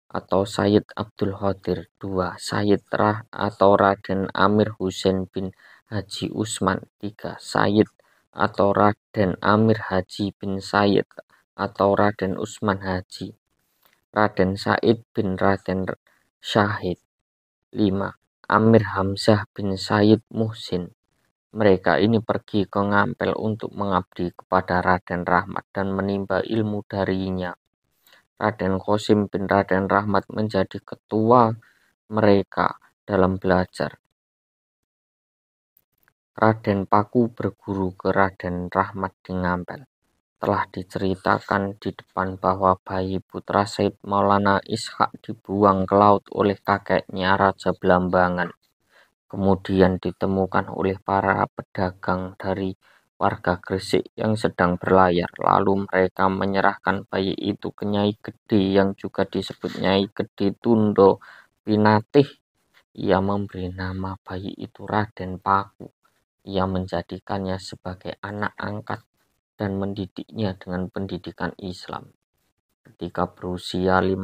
atau Sayyid Abdul Qadir. 2. Sayyid atau Raden Amir Husain bin Haji Usman. 3. Sayyid atau Raden Amir Haji bin Sayyid atau Raden Usman Haji. Raden Said bin Raden Syahid. 5. Amir Hamzah bin Sayyid Muhsin. Mereka ini pergi ke Ngampel untuk mengabdi kepada Raden Rahmat dan menimba ilmu darinya. Raden Qasim bin Raden Rahmat menjadi ketua mereka dalam belajar. Raden Paku berguru ke Raden Rahmat di Ngampel. Telah diceritakan di depan bahwa bayi putra Said Maulana Ishak dibuang ke laut oleh kakeknya Raja Blambangan. Kemudian ditemukan oleh para pedagang dari warga Gresik yang sedang berlayar. Lalu mereka menyerahkan bayi itu ke Nyai Gede yang juga disebut Nyai Gede Tundo Pinatih. Ia memberi nama bayi itu Raden Paku. Ia menjadikannya sebagai anak angkat dan mendidiknya dengan pendidikan Islam. Ketika berusia 15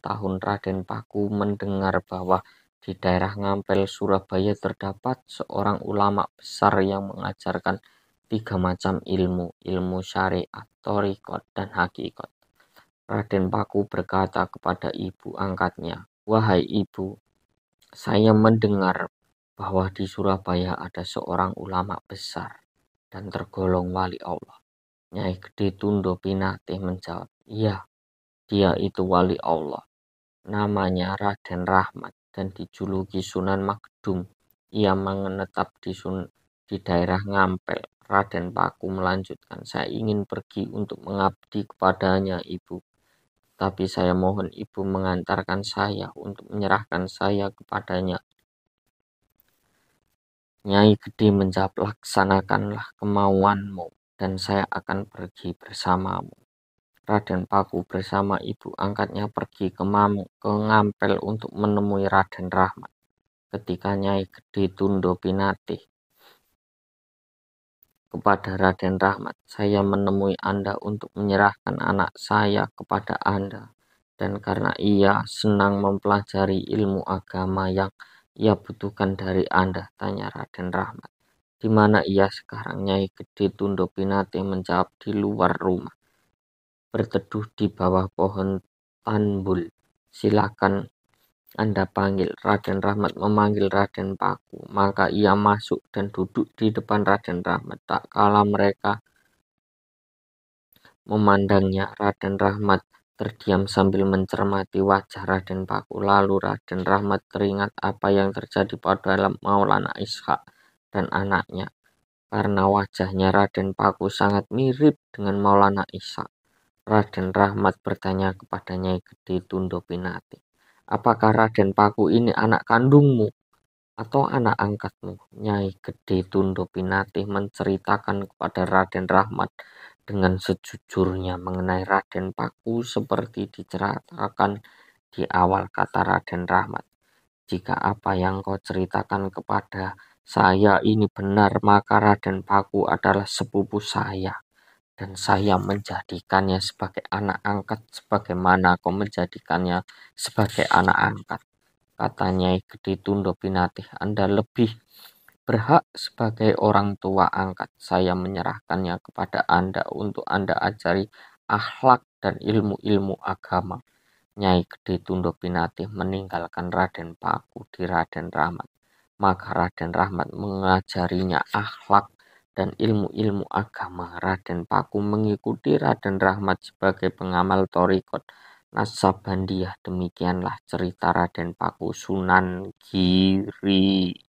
tahun, Raden Paku mendengar bahwa di daerah Ngampel, Surabaya terdapat seorang ulama besar yang mengajarkan 3 macam ilmu: ilmu syariat, thariqat, dan hakikat. Raden Paku berkata kepada ibu angkatnya, "Wahai ibu, saya mendengar bahwa di Surabaya ada seorang ulama besar dan tergolong wali Allah." Nyai Gede Tundo Pinatih menjawab, "Iya, dia itu wali Allah. Namanya Raden Rahmat dan dijuluki Sunan Magdum. Ia menetap di daerah Ngampel." Raden Paku melanjutkan, "Saya ingin pergi untuk mengabdi kepadanya, Ibu. Tapi saya mohon Ibu mengantarkan saya untuk menyerahkan saya kepadanya." Nyai Gede menjawab, "Laksanakanlah kemauanmu dan saya akan pergi bersamamu." Raden Paku bersama ibu angkatnya pergi ke Ngampel untuk menemui Raden Rahmat. Ketika Nyai Gede Tundo Pinatih kepada Raden Rahmat, "Saya menemui Anda untuk menyerahkan anak saya kepada Anda, dan karena ia senang mempelajari ilmu agama yang ia butuhkan dari Anda," tanya Raden Rahmat. "Di mana ia sekarang?" Nyai Gede Tundo Pinatih menjawab, "Di luar rumah, berteduh di bawah pohon tanbul. Silakan Anda panggil." Raden Rahmat memanggil Raden Paku, maka ia masuk dan duduk di depan Raden Rahmat. Tak kala mereka memandangnya, Raden Rahmat terdiam sambil mencermati wajah Raden Paku. Lalu Raden Rahmat teringat apa yang terjadi pada Maulana Ishak dan anaknya, karena wajahnya Raden Paku sangat mirip dengan Maulana Ishak. Raden Rahmat bertanya kepada Nyai Gede Tundo Pinatih, "Apakah Raden Paku ini anak kandungmu atau anak angkatmu?" Nyai Gede Tundo Pinatih menceritakan kepada Raden Rahmat dengan sejujurnya mengenai Raden Paku seperti diceritakan di awal. Kata Raden Rahmat, "Jika apa yang kau ceritakan kepada saya ini benar, maka Raden Paku adalah sepupu saya, dan saya menjadikannya sebagai anak angkat sebagaimana kau menjadikannya sebagai anak angkat." Kata Nyai Gede Tundo Pinatih, "Anda lebih berhak sebagai orang tua angkat. Saya menyerahkannya kepada Anda untuk Anda ajari akhlak dan ilmu-ilmu agama." Nyai Gede Tundo Pinatih meninggalkan Raden Paku di Raden Rahmat. Maka Raden Rahmat mengajarinya akhlak dan ilmu-ilmu agama. Raden Paku mengikuti Raden Rahmat sebagai pengamal thariqat Naksabandiyah. Demikianlah cerita Raden Paku Sunan Giri.